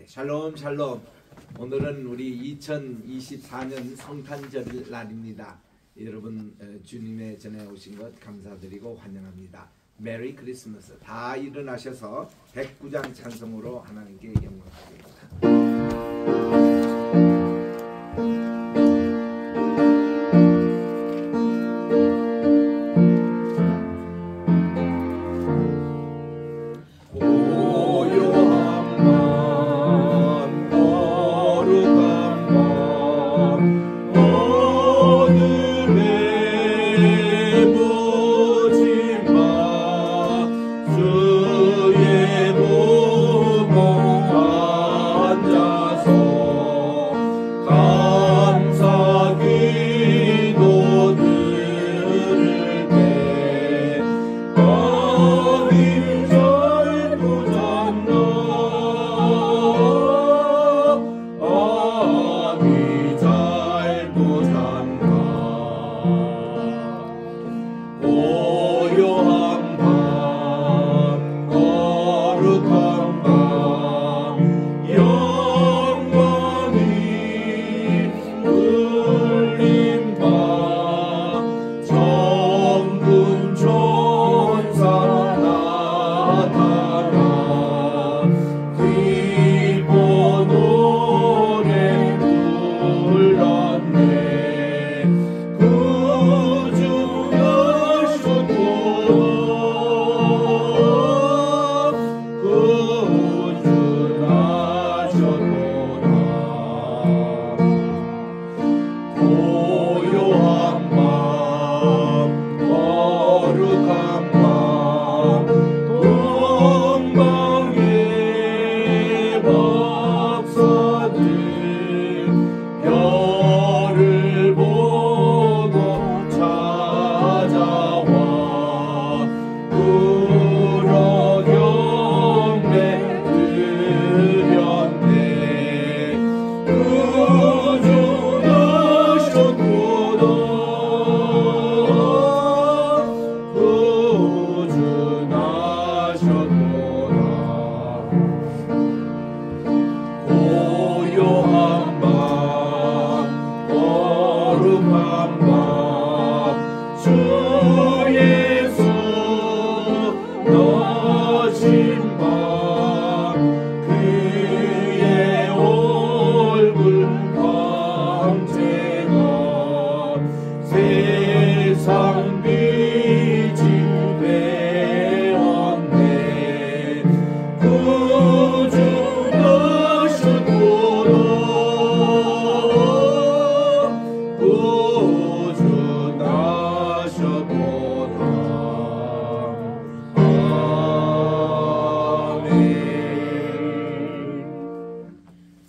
샬롬 샬롬. 오늘은 우리 2024년 성탄절 날입니다. 여러분 주님의 전에 오신 것 감사드리고 환영합니다. 메리 크리스마스. 다 일어나셔서 109장 찬송으로 하나님께 영광 드립니다.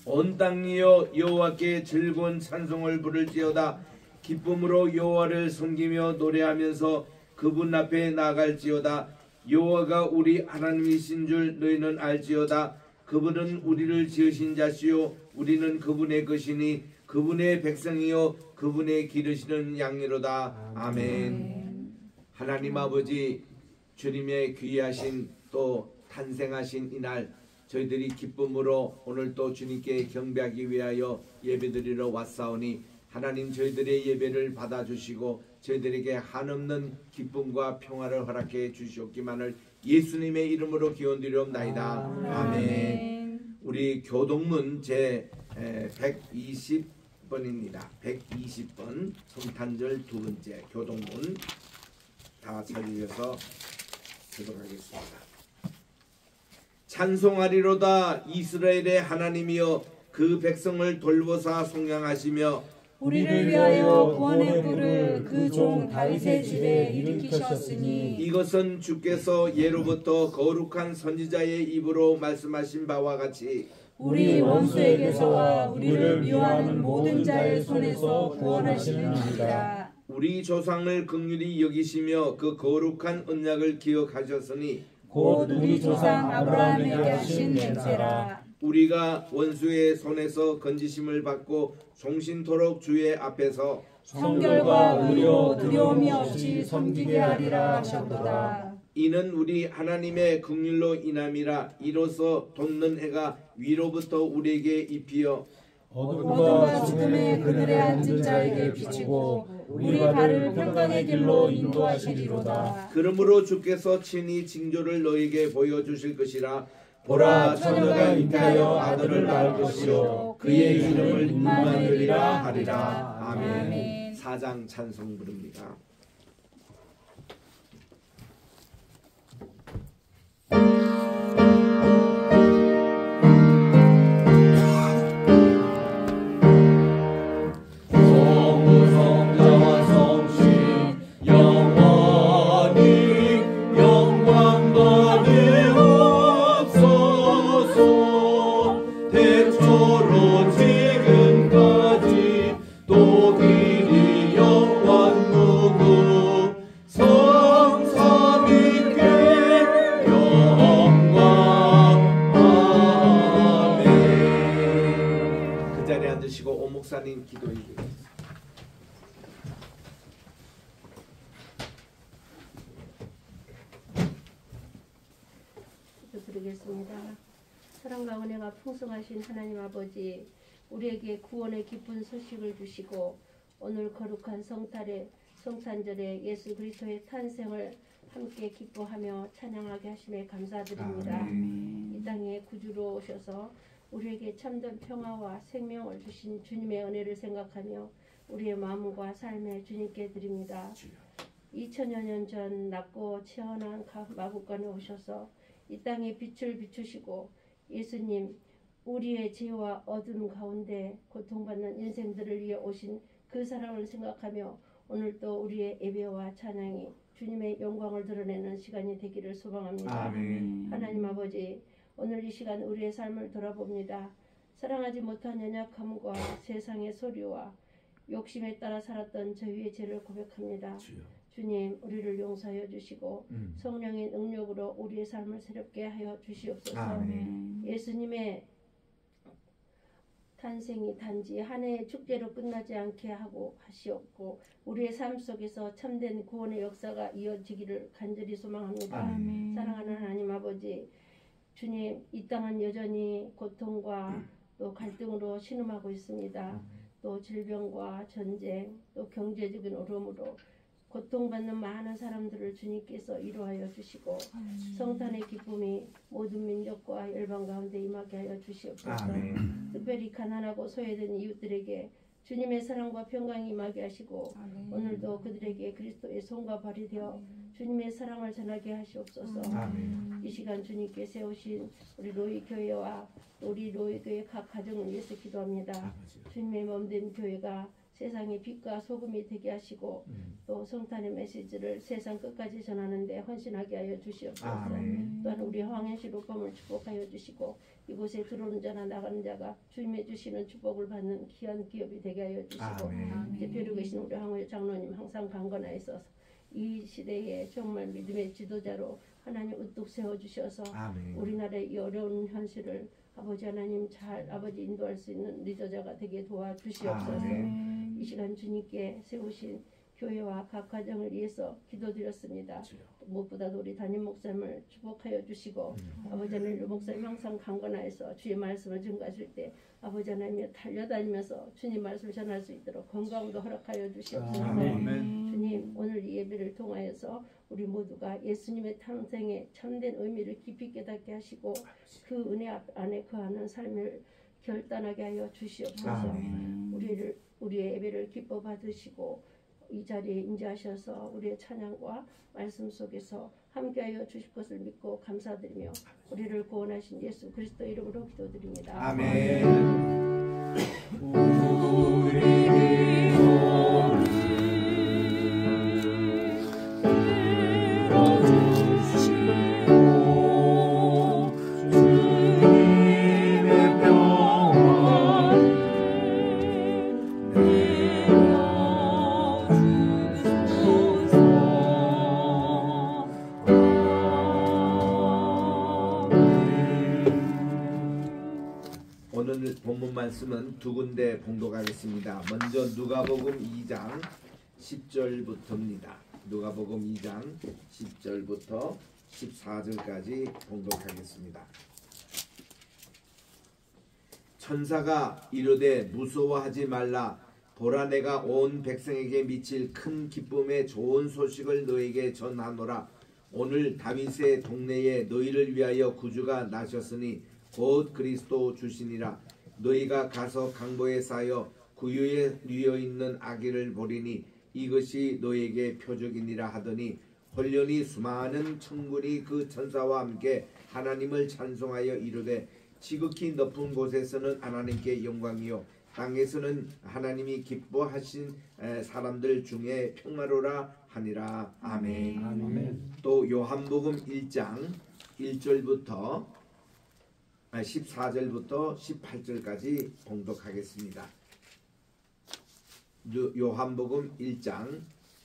온 땅이여 여호와께 즐거운 찬송을 부를지어다. 기쁨으로 여호와를 섬기며 노래하면서 그분 앞에 나아갈지어다. 여호와가 우리 하나님이신 줄 너희는 알지어다. 그분은 우리를 지으신 자시요 우리는 그분의 것이니 그분의 백성이요 그분의 기르시는 양이로다. 아멘. 하나님 아버지, 주님의 귀하신 또 탄생하신 이날 저희들이 기쁨으로 오늘 또 주님께 경배하기 위하여 예배드리러 왔사오니 하나님 저희들의 예배를 받아주시고 저희들에게 한없는 기쁨과 평화를 허락해 주시옵기만을 예수님의 이름으로 기원드리옵나이다. 아멘. 우리 교동문 제 120번입니다. 120번 성탄절 두 번째 교동문 다 찾으셔서 들어가겠습니다. 찬송하리로다. 이스라엘의 하나님이여 그 백성을 돌보사 속량하시며 우리를 위하여 구원의 불을 그 종 다윗의 집에 일으키셨으니 이것은 주께서 예로부터 거룩한 선지자의 입으로 말씀하신 바와 같이 우리 원수에게서와 우리를 미워하는 모든 자의 손에서 구원하시는 이라. 우리 조상을 긍휼히 여기시며 그 거룩한 언약을 기억하셨으니 곧 우리 조상 아브라함에게 하신 맹세라. 우리가 원수의 손에서 건지심을 받고 종신토록 주의 앞에서 성결과 의로 두려움이 없이 섬기게 하리라 하셨도다. 이는 우리 하나님의 긍휼로 인함이라. 이로써 돋는 해가 위로부터 우리에게 입히어 어둠과 죽음의 그늘에 앉은 자에게 비치고 우리 발을 평강의 길로 인도하시리로다. 그러므로 주께서 친히 징조를 너에게 보여주실 것이라. 보라, 처녀가 잉태하여 아들을 낳을 것이요 그의 이름을 임마누엘이라 하리라. 아멘. 4장 찬송 부릅니다. 목사님 기도해 주겠습니다. 기도드리겠습니다. 사랑과 은혜가 풍성하신 하나님 아버지, 우리에게 구원의 기쁜 소식을 주시고 오늘 거룩한 성탄절에 예수 그리스도의 탄생을 함께 기뻐하며 찬양하게 하심에 감사드립니다. 이 땅에 구주로 오셔서 우리에게 참된 평화와 생명을 주신 주님의 은혜를 생각하며 우리의 마음과 삶에 주님께 드립니다. 2000여 년 전 낮고 치열한 마국간에 오셔서 이 땅에 빛을 비추시고 예수님 우리의 죄와 어둠 가운데 고통받는 인생들을 위해 오신 그 사랑을 생각하며 오늘도 우리의 예배와 찬양이 주님의 영광을 드러내는 시간이 되기를 소망합니다. 아멘. 하나님 아버지, 오늘 이 시간 우리의 삶을 돌아봅니다. 사랑하지 못한 연약함과 세상의 소리와 욕심에 따라 살았던 저희의 죄를 고백합니다. 주님, 우리를 용서하여 주시고 성령의 능력으로 우리의 삶을 새롭게 하여 주시옵소서. 아멘. 예수님의 탄생이 단지 한 해의 축제로 끝나지 않게 하고 하시옵고 우리의 삶 속에서 참된 구원의 역사가 이어지기를 간절히 소망합니다. 아멘. 사랑하는 하나님 아버지, 주님, 이 땅은 여전히 고통과 또 갈등으로 신음하고 있습니다. 또 질병과 전쟁, 또 경제적인 어려움으로 고통받는 많은 사람들을 주님께서 위로하여 주시고 성탄의 기쁨이 모든 민족과 열방 가운데 임하게 하여 주시옵소서. 아멘. 특별히 가난하고 소외된 이웃들에게 주님의 사랑과 평강이 임하게 하시고 오늘도 그들에게 그리스도의 손과 발이 되어 주님의 사랑을 전하게 하시옵소서. 아멘. 이 시간 주님께 세우신 우리 로이 교회와 우리 로이 교회 각 가정을 위해서 기도합니다. 주님의 몸된 교회가 세상의 빛과 소금이 되게 하시고 또 성탄의 메시지를 세상 끝까지 전하는 데 헌신하게 하여 주시옵소서. 아멘. 또한 우리 황현시 로펌을 축복하여 주시고 이곳에 들어오는 자나 나가는 자가 주님의 주시는 축복을 받는 귀한 기업이 되게 하여 주시고 아멘. 대표로 계신 우리 황호 장로님 항상 강건하여서 이 시대에 정말 믿음의 지도자로 하나님 우뚝 세워주셔서 아멘. 우리나라의 이 어려운 현실을 아버지 하나님 잘 아버지 인도할 수 있는 리더자가 되게 도와주시옵소서. 아멘. 이 시간 주님께 세우신 교회와 각 가정을 위해서 기도드렸습니다. 무엇보다도 우리 담임 목사님을 축복하여 주시고 아버지 하나님 목사님 항상 강건하여서 주의 말씀을 증거하실 때 아버지 하나님이 달려다니면서 주님 말씀을 전할 수 있도록 건강도 허락하여 주시옵소서. 아멘. 주님, 오늘 이 예배를 통하여서 우리 모두가 예수님의 탄생의 참된 의미를 깊이 깨닫게 하시고 그 은혜 안에 거하는 삶을 결단하게 하여 주시옵소서. 아멘. 우리의 예배를 기뻐 받으시고 이 자리에 인자하셔서 우리의 찬양과 말씀 속에서 함께하여 주실 것을 믿고 감사드리며 우리를 구원하신 예수 그리스도 이름으로 기도드립니다. 아멘. 오늘 본문 말씀은 두 군데 봉독하겠습니다. 먼저 누가복음 2장 10절부터입니다. 누가복음 2장 10절부터 14절까지 봉독하겠습니다. 천사가 이르되 무서워하지 말라. 보라, 내가 온 백성에게 미칠 큰 기쁨의 좋은 소식을 너에게 전하노라. 오늘 다윗의 동네에 너희를 위하여 구주가 나셨으니 곧 그리스도 주시니라. 너희가 가서 강보에 쌓여 구유에 누워 있는 아기를 보리니 이것이 너에게 표적이니라 하더니 홀련히 수많은 천군이 그 천사와 함께 하나님을 찬송하여 이르되 지극히 높은 곳에서는 하나님께 영광이요 땅에서는 하나님이 기뻐하신 사람들 중에 평화로라 하니라. 아멘. 아멘. 또 요한복음 1장 1절부터 14절부터 18절까지 봉독하겠습니다. 요한복음 1장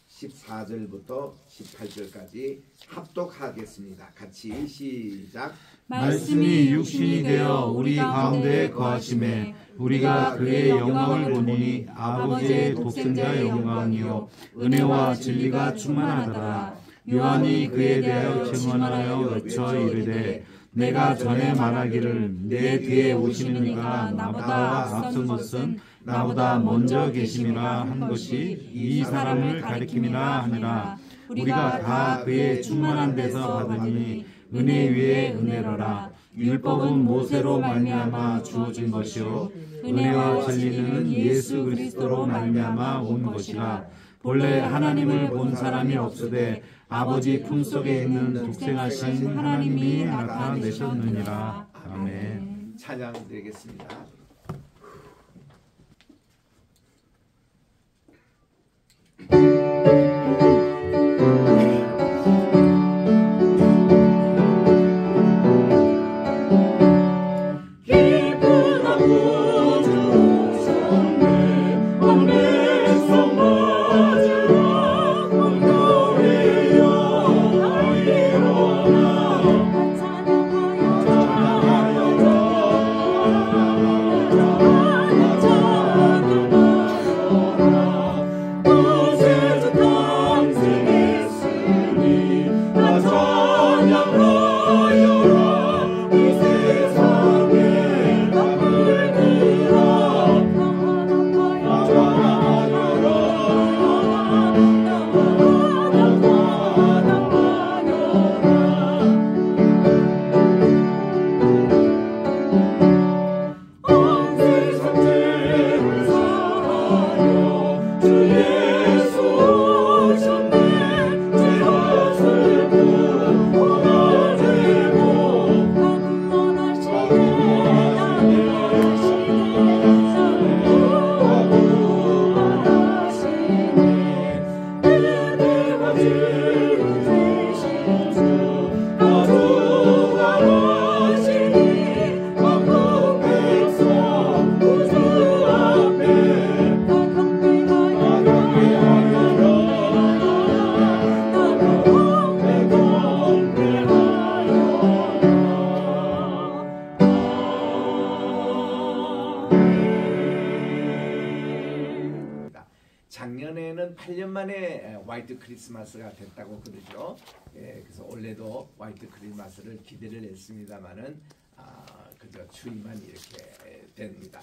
14절부터 18절까지 합독하겠습니다. 같이 시작. 말씀이 육신이 되어 우리 가운데 거하심에 우리가 그의 영광을 보니 아버지의 독생자의 영광이요 은혜와 진리가 충만하더라. 요한이 그에 대하여 증언하여 외쳐 이르되 내가 전에 말하기를 내 뒤에 오시는 이가 나보다 앞선 것은 나보다 먼저 계심이라 한 것이 이 사람을 가리킴이라 하니라. 우리가 다 그의 충만한 데서 받으니 은혜 위에 은혜로라. 율법은 모세로 말미암아 주어진 것이요 은혜와 진리는 예수 그리스도로 말미암아 온 것이라. 본래 하나님을 본 사람이 없으되 아버지 품속에 있는 독생하신 하나님이 나타내셨느니라. 아멘. 찬양 드리겠습니다. 작년에는 8년 만에 화이트 크리스마스가 됐다고 그러죠. 그래서 올해도 화이트 크리스마스를 기대를 했습니다만은 그저 추위만 이렇게 됩니다.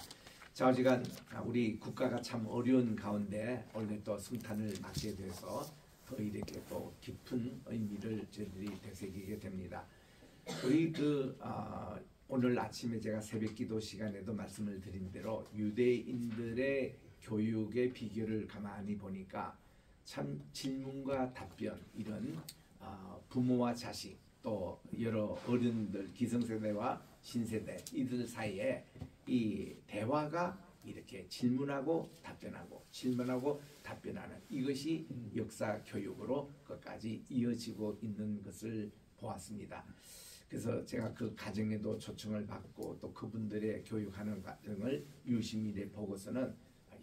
좌우지간 우리 국가가 참 어려운 가운데 올해 또 성탄을 맞게 돼서 더 이렇게 또 깊은 의미를 저희들이 되새기게 됩니다. 우리 오늘 아침에 제가 새벽기도 시간에도 말씀을 드린 대로 유대인들의 교육의 비결을 가만히 보니까 참 질문과 답변 이런 부모와 자식 또 여러 어른들 기성세대와 신세대 이들 사이에 이 대화가 이렇게 질문하고 답변하는 이것이 역사 교육으로 끝까지 이어지고 있는 것을 보았습니다. 그래서 제가 그 가정에도 초청을 받고 또 그분들의 교육하는 과정을 유심히 보고서는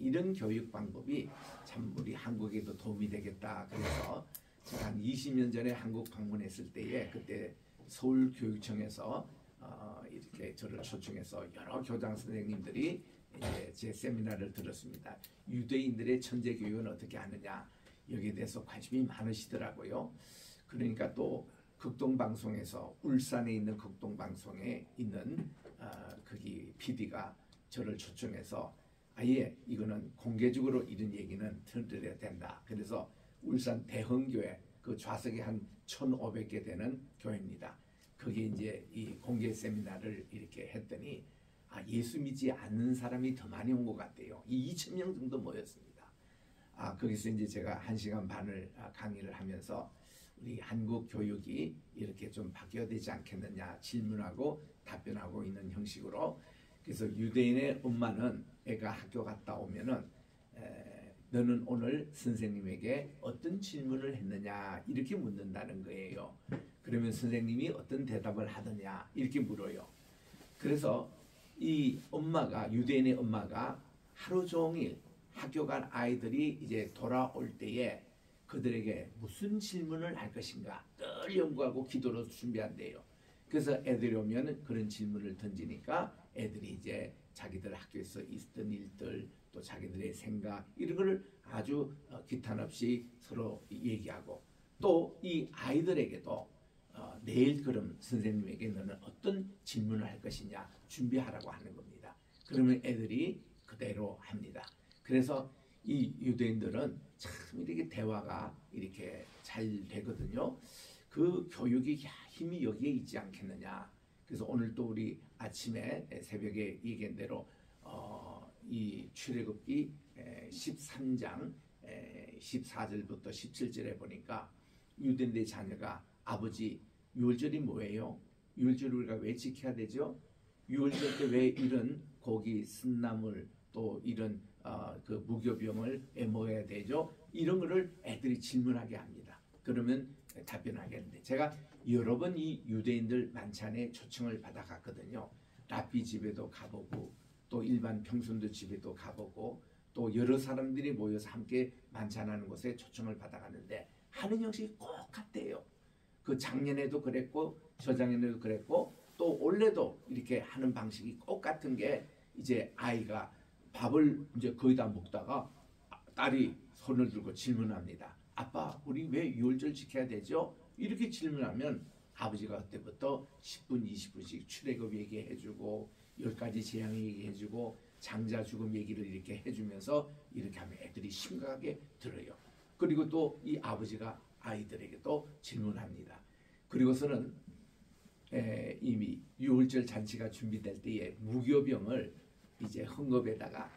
이런 교육 방법이 참 우리 한국에도 도움이 되겠다. 그래서 제가 한 20년 전에 한국 방문했을 때에 그때 서울교육청에서 이렇게 저를 초청해서 여러 교장 선생님들이 이제 제 세미나를 들었습니다. 유대인들의 천재 교육은 어떻게 하느냐. 여기에 대해서 관심이 많으시더라고요. 그러니까 또 극동방송에서 울산에 있는 극동방송에 있는 거기 PD가 저를 초청해서 아예 이거는 공개적으로 이런 얘기는 들어야 된다. 그래서 울산 대흥교회 그 좌석이 한 1,500개 되는 교회입니다. 거기에 이제 이 공개 세미나를 이렇게 했더니 예수 믿지 않는 사람이 더 많이 온 것 같아요. 이 2,000명 정도 모였습니다. 거기서 이제 제가 1시간 반을 강의를 하면서 우리 한국 교육이 이렇게 좀 바뀌어야 되지 않겠느냐 질문하고 답변하고 있는 형식으로. 그래서 유대인의 엄마는 애가 학교 갔다 오면은 너는 오늘 선생님에게 어떤 질문을 했느냐 이렇게 묻는다는 거예요. 그러면 선생님이 어떤 대답을 하느냐 이렇게 물어요. 그래서 이 엄마가 유대인의 엄마가 하루 종일 학교 간 아이들이 이제 돌아올 때에 그들에게 무슨 질문을 할 것인가 늘 연구하고 기도로 준비한대요. 그래서 애들이 오면 그런 질문을 던지니까 애들이 이제 자기들 학교에서 있었던 일들 또 자기들의 생각 이런 거를 아주 기탄 없이 서로 얘기하고 또 이 아이들에게도 내일 그럼 선생님에게 너는 어떤 질문을 할 것이냐 준비하라고 하는 겁니다. 그러면 애들이 그대로 합니다. 그래서 이 유대인들은 참 이렇게 대화가 이렇게 잘 되거든요. 그 교육이 힘이 여기에 있지 않겠느냐. 그래서 오늘 또 우리 아침에 새벽에 얘기한 대로 이 출애굽기 13장 14절부터 17절에 보니까 유대인의 자녀가 아버지 유월절이 뭐예요? 유월절 우리가 왜 지켜야 되죠? 유월절 때 왜 이런 고기, 쓴나물 또 이런 그 무교병을 먹어야 되죠? 이런 거를 애들이 질문하게 합니다. 그러면 답변하게 하는데 제가 여러 번 이 유대인들 만찬에 초청을 받아갔거든요. 라비 집에도 가보고 또 일반 평순도 집에도 가보고 또 여러 사람들이 모여서 함께 만찬하는 곳에 초청을 받아갔는데 하는 형식이 꼭 같대요. 그 작년에도 그랬고 저작년에도 그랬고 또 올해도 이렇게 하는 방식이 꼭 같은 게 이제 아이가 밥을 이제 거의 다 먹다가 딸이 손을 들고 질문합니다. 아빠 우리 왜 유월절 지켜야 되죠? 이렇게 질문하면 아버지가 그때부터 10분 20분씩 출애굽 얘기해주고 10가지 재앙 얘기해주고 장자 죽음 얘기를 이렇게 해주면서 이렇게 하면 애들이 심각하게 들어요. 그리고 또 이 아버지가 아이들에게 또 질문합니다. 그리고서는 이미 유월절 잔치가 준비될 때에 무교병을 이제 헝겊에다가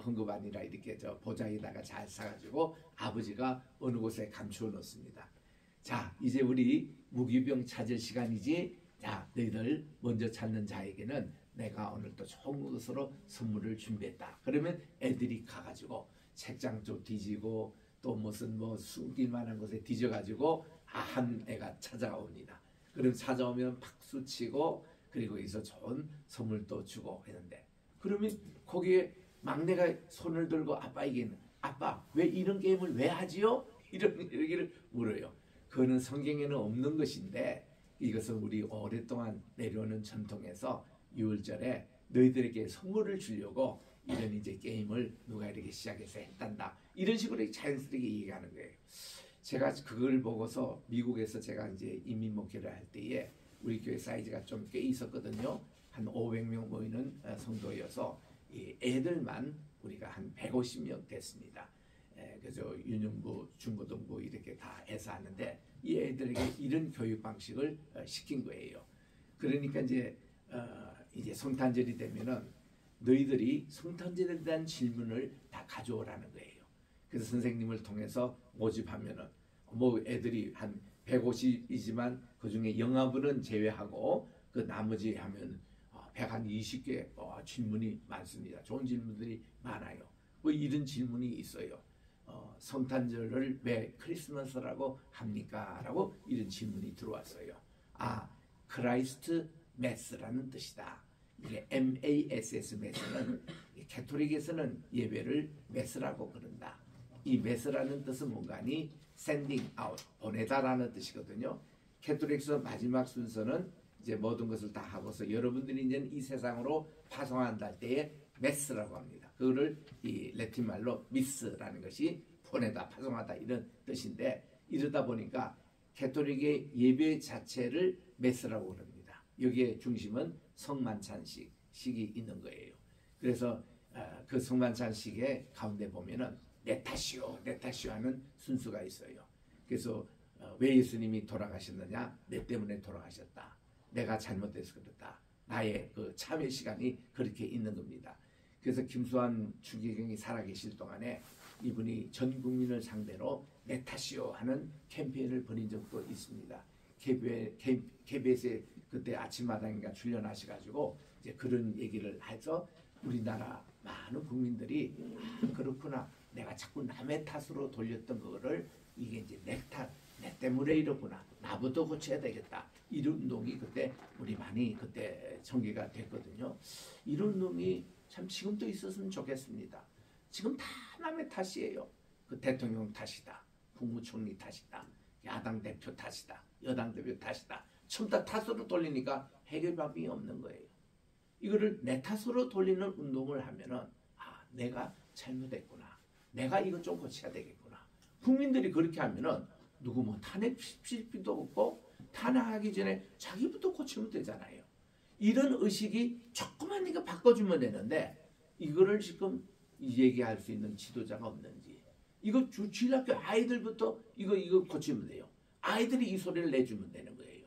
헝겊 아니라 이렇게 저 보자에다가 잘 싸가지고 아버지가 어느 곳에 감추어 놓습니다. 자 이제 우리 무교병 찾을 시간이지. 자 너희들 먼저 찾는 자에게는 내가 오늘 또 좋은 것으로 선물을 준비했다. 그러면 애들이 가가지고 책장 쪽 뒤지고 또 무슨 뭐 숨길 만한 곳에 뒤져가지고 한 애가 찾아옵니다. 그럼 찾아오면 박수치고 그리고 여기서 좋은 선물도 주고 했는데 그러면 거기에 막내가 손을 들고 아빠에게는 아빠 왜 이런 게임을 왜 하지요? 이런 얘기를 물어요. 그거는 성경에는 없는 것인데 이것은 우리 오랫동안 내려오는 전통에서 유월절에 너희들에게 선물을 주려고 이런 이제 게임을 누가 이렇게 시작해서 했단다. 이런 식으로 자연스럽게 얘기하는 거예요. 제가 그걸 보고서 미국에서 제가 이제 이민 목회를 할 때에 우리 교회 사이즈가 좀 꽤 있었거든요. 한 500명 모이는 성도여서 이 애들만 우리가 한 150명 됐습니다. 그래서 유년부, 중고등부 이렇게 다 해서 하는데 이 애들에게 이런 교육 방식을 시킨 거예요. 그러니까 이제 성탄절이 되면은 너희들이 성탄절에 대한 질문을 다 가져오라는 거예요. 그래서 선생님을 통해서 모집하면은 뭐 애들이 한 150이지만 그 중에 영아부는 제외하고 그 나머지 하면 120개 질문이 많습니다. 좋은 질문들이 많아요. 뭐 이런 질문이 있어요. 성탄절을 왜 크리스마스라고 합니까? 라고 이런 질문이 들어왔어요. 크라이스트 메스라는 뜻이다. 이게 MASS 메스는 캐톨릭에서는 예배를 메스라고 그런다. 이 메스라는 뜻은 뭔가니 sending out, 보내다라는 뜻이거든요. 캐톨릭에서 마지막 순서는 이제 모든 것을 다 하고서 여러분들이 이제 이 세상으로 파송한다 할 때에 메스라고 합니다. 그거를 이 라틴 말로 미스라는 것이 보내다 파송하다 이런 뜻인데 이러다 보니까 가톨릭의 예배 자체를 메스라고 그럽니다. 여기에 중심은 성만찬식이 있는 거예요. 그래서 그 성만찬식의 가운데 보면은 내 탓이요 하는 순수가 있어요. 그래서 왜 예수님이 돌아가셨느냐? 내 때문에 돌아가셨다. 내가 잘못해서 그렇다. 나의 그 참회 시간이 그렇게 있는 겁니다. 그래서 김수환 추기경이 살아계실 동안에 이분이 전 국민을 상대로 내 탓이요 하는 캠페인을 벌인 적도 있습니다. KBS에 그때 아침마당인가 출연하셔가지고 이제 그런 얘기를 해서 우리나라 많은 국민들이 그렇구나. 내가 자꾸 남의 탓으로 돌렸던 거를 이게 이제 내 탓, 내 때문에 이러구나. 나부터 고쳐야 되겠다. 이런 운동이 그때 우리 많이 그때 전개가 됐거든요. 이런 운동이 참 지금도 있었으면 좋겠습니다. 지금 다 남의 탓이에요. 그 대통령 탓이다. 국무총리 탓이다. 야당 대표 탓이다. 여당 대표 탓이다. 전부 다 탓으로 돌리니까 해결법이 없는 거예요. 이거를 내 탓으로 돌리는 운동을 하면은 내가 잘못했구나. 내가 이거 좀 고쳐야 되겠구나. 국민들이 그렇게 하면은 누구 뭐 탄핵실 필요도 없고 탄핵하기 전에 자기부터 고치면 되잖아요. 이런 의식이 조금만 이거 바꿔주면 되는데 이거를 지금 얘기할 수 있는 지도자가 없는지 이거 주일학교 아이들부터 이거 고치면 돼요. 아이들이 이 소리를 내주면 되는 거예요.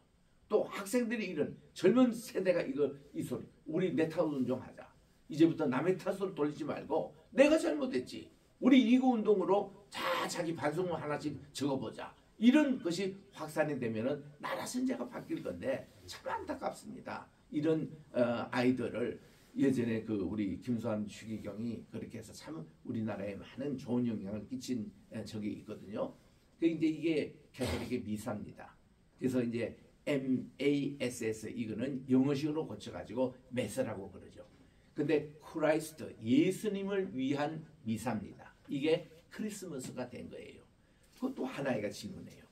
또 학생들이 이런 젊은 세대가 이 소리 우리 내 탓 운동하자. 이제부터 남의 탓으로 돌리지 말고 내가 잘못했지. 우리 이거 운동으로 다 자기 반성문 하나씩 적어보자. 이런 것이 확산이 되면은 나라 선제가 바뀔 건데 참 안타깝습니다. 이런 아이들을 예전에 그 우리 김수환 추기경이 그렇게 해서 참 우리나라에 많은 좋은 영향을 끼친 적이 있거든요. 그 이제 이게 가톨릭의 미사입니다. 그래서 이제 MASS 이거는 영어식으로 고쳐가지고 메스라고 그러죠. 근데 크라이스트 예수님을 위한 미사입니다. 이게 크리스마스가 된 거예요. 그것도 하나의가 질문이에요.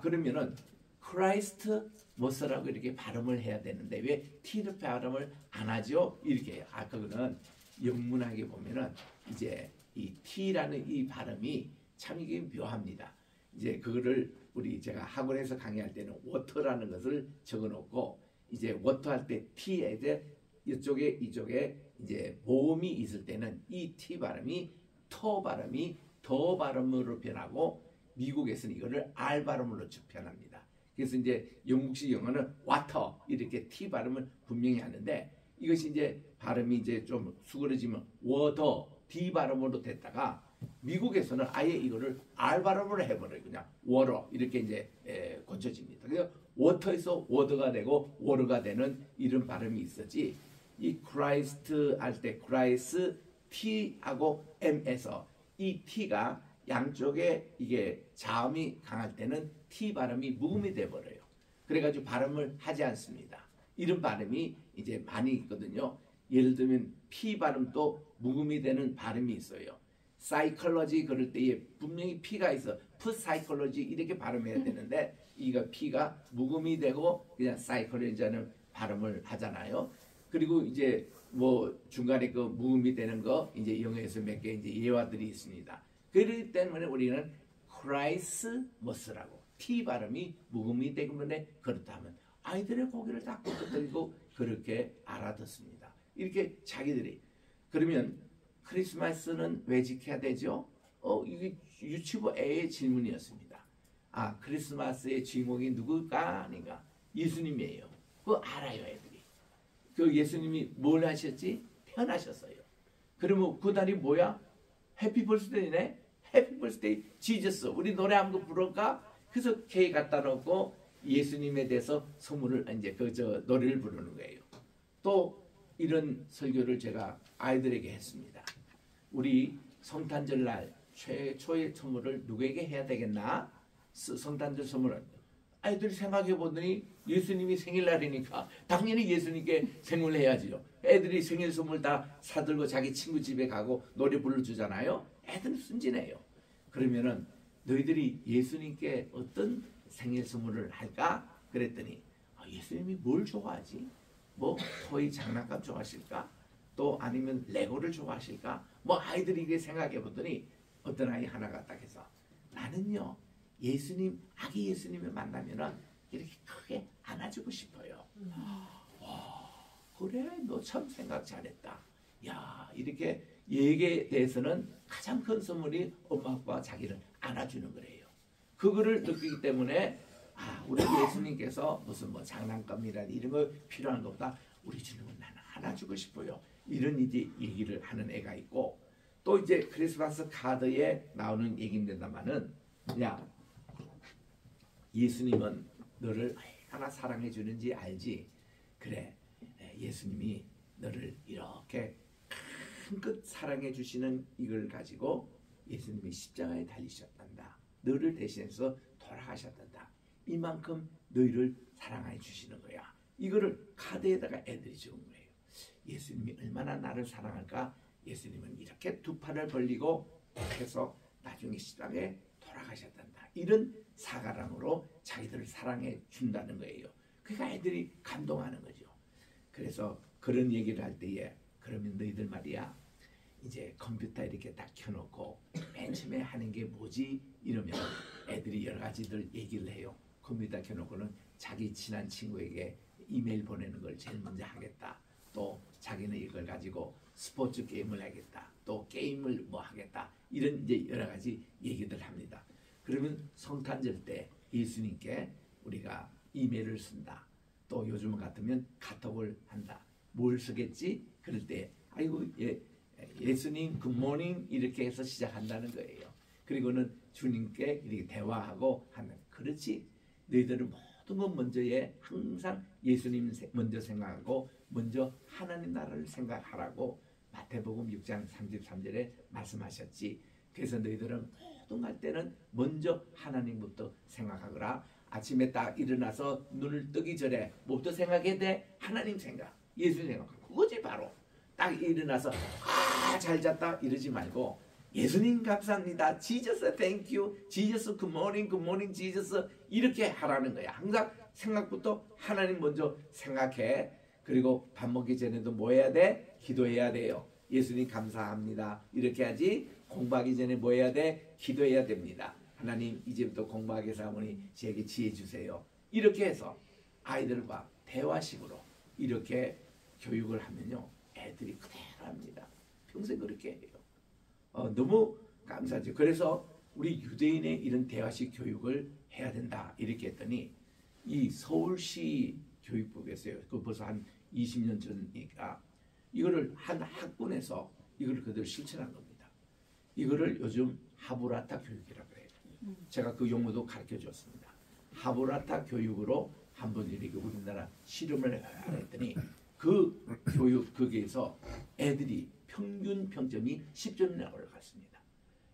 그러면은 크라이스트 머스라고 이렇게 발음을 해야 되는데 왜 T를 발음을 안 하죠? 이렇게 해요. 그거는 영문학에 보면은 이제 이 T라는 이 발음이 참 이게 묘합니다. 이제 그거를 제가 학원에서 강의할 때는 워터라는 것을 적어놓고 이제 워터 할 때 T에 이제 이쪽에 이제 모음이 있을 때는 이 T 발음이 터 발음이 더 발음으로 변하고 미국에서는 이거를 R 발음으로 변합니다. 그래서 이제 영국식 영어는 water 이렇게 T 발음을 분명히 하는데 이것이 이제 발음이 이제 좀 수그러지면 water D 발음으로 됐다가 미국에서는 아예 이거를 R 발음으로 해버려요. 그냥 water 이렇게 이제 고쳐집니다. 그래서 water에서 word가 되고 water가 되는 이런 발음이 있었지. 이 Christ 할 때 Christ T하고 M에서 이 T가 양쪽에 이게 자음이 강할 때는 T 발음이 묵음이 돼버려요. 그래가지고 발음을 하지 않습니다. 이런 발음이 이제 많이 있거든요. 예를 들면 P 발음도 묵음이 되는 발음이 있어요. 사이컬러지 그럴 때에 분명히 P가 있어. 프사이컬러지 이렇게 발음해야 되는데 이거 P가 묵음이 되고 그냥 사이컬러지라는 발음을 하잖아요. 그리고 이제 뭐 중간에 그 묵음이 되는 거 이제 영어에서 몇 개 이제 예화들이 있습니다. 그렇기 때문에 우리는 크라이스머스라고 T 발음이 묵음이 되기 때문에 그렇다면 아이들의 고개를 다 끄덕거리고 그렇게 알아듣습니다. 이렇게 자기들이 그러면 크리스마스는 왜 지켜야 되죠? 이게 유치부 A의 질문이었습니다. 크리스마스의 주인공이 누굴까? 아닌가? 예수님이에요. 그거 알아요, 애들이. 그 예수님이 뭘 하셨지? 태어나셨어요. 그러면 그날이 뭐야? 해피 벌스데이네? 해피 벌스데이 지저스. 우리 노래 한번 부를까? 그래서 케이크 갖다 놓고 예수님에 대해서 소문을 이제 노래를 부르는 거예요. 또 이런 설교를 제가 아이들에게 했습니다. 우리 성탄절 날 최초의 선물을 누구에게 해야 되겠나? 성탄절 선물을 아이들이 생각해 보더니 예수님이 생일날이니까 당연히 예수님께 생일을 해야지요. 애들이 생일 선물 다 사들고 자기 친구 집에 가고 노래 불러주잖아요. 애들은 순진해요. 그러면은 너희들이 예수님께 어떤 생일 선물을 할까? 그랬더니 예수님이 뭘 좋아하지? 뭐 토이 장난감 좋아하실까? 또 아니면 레고를 좋아하실까? 뭐 아이들이 이게 생각해 보더니 어떤 아이 하나가 딱 해서 나는요 예수님 아기 예수님을 만나면은 이렇게 크게 안아주고 싶어요. 와, 그래 너 참 생각 잘했다. 야 이렇게 얘에 대해서는 가장 큰 선물이 엄마 아빠가 자기를 안아주는 거래요. 그거를 느끼기 때문에 우리 예수님께서 무슨 뭐 장난감이라든지 이런 거 필요한 것보다 우리 주님은 나는 안아주고 싶어요. 이런 이제 얘기를 하는 애가 있고 또 이제 크리스마스 카드에 나오는 얘기입니다만은 야 예수님은 너를 얼마나 사랑해 주는지 알지? 그래 예수님이 너를 이렇게 큰끝 사랑해 주시는 이걸 가지고 예수님이 십자가에 달리셨단다. 너를 대신해서 돌아가셨단다. 이만큼 너희를 사랑해 주시는 거야. 이거를 카드에다가 애들이 적은 거예요. 예수님이 얼마나 나를 사랑할까? 예수님은 이렇게 두 팔을 벌리고 해서 나중에 십자가에 돌아가셨단다. 이런 사과랑으로 자기들을 사랑해 준다는 거예요. 그러니까 애들이 감동하는 거죠. 그래서 그런 얘기를 할 때에 그러면 너희들 말이야 이제 컴퓨터 이렇게 딱 켜놓고 맨 처음에 하는 게 뭐지? 이러면 애들이 여러 가지들 얘기를 해요. 컴퓨터 켜놓고는 자기 친한 친구에게 이메일 보내는 걸 제일 먼저 하겠다. 또 자기는 이걸 가지고 스포츠 게임을 하겠다. 또 게임을 뭐 하겠다. 이런 이제 여러 가지 얘기들 합니다. 그러면 성탄절 때 예수님께 우리가 이메일을 쓴다. 또 요즘 같으면 카톡을 한다. 뭘 쓰겠지? 그럴 때 아이고 예수님 굿모닝 이렇게 해서 시작한다는 거예요. 그리고는 주님께 이렇게 대화하고 하는 그렇지. 너희들은 모든 것 먼저에 항상 예수님 먼저 생각하고 먼저 하나님 나라를 생각하라고 마태복음 6장 33절에 말씀하셨지. 그래서 너희들은 모든 할 때는 먼저 하나님부터 생각하거라. 아침에 딱 일어나서 눈을 뜨기 전에 뭐부터 생각해야 돼? 하나님 생각, 예수 생각. 그거지 바로. 딱 일어나서 잘 잤다 이러지 말고 예수님 감사합니다. 지저스 땡큐. 지저스 굿모닝 굿모닝 지저스 이렇게 하라는 거야. 항상 생각부터 하나님 먼저 생각해. 그리고 밥 먹기 전에도 뭐 해야 돼? 기도해야 돼요. 예수님 감사합니다. 이렇게 하지. 공부하기 전에 뭐 해야 돼? 기도해야 됩니다. 하나님 이제부터 공부하기 위해서 어머니 저에게 지혜 주세요. 이렇게 해서 아이들과 대화식으로 이렇게 교육을 하면요. 애들이 그대로 합니다. 평생 그렇게 해요. 너무 감사하죠. 그래서 우리 유대인의 이런 대화식 교육을 해야 된다. 이렇게 했더니 이 서울시 교육부에서요. 그 벌써 한 20년 전이니까 이거를 한 학군에서 이걸 그대로 실천한 겁니다. 이거를 요즘 하브라타 교육이라고 해요. 제가 그 용어도 가르쳐 줬습니다. 하브라타 교육으로 한번 이렇게 우리나라 실험을 했더니 그 교육 거기에서 애들이 평균 평점이 10점이나 올라갔습니다.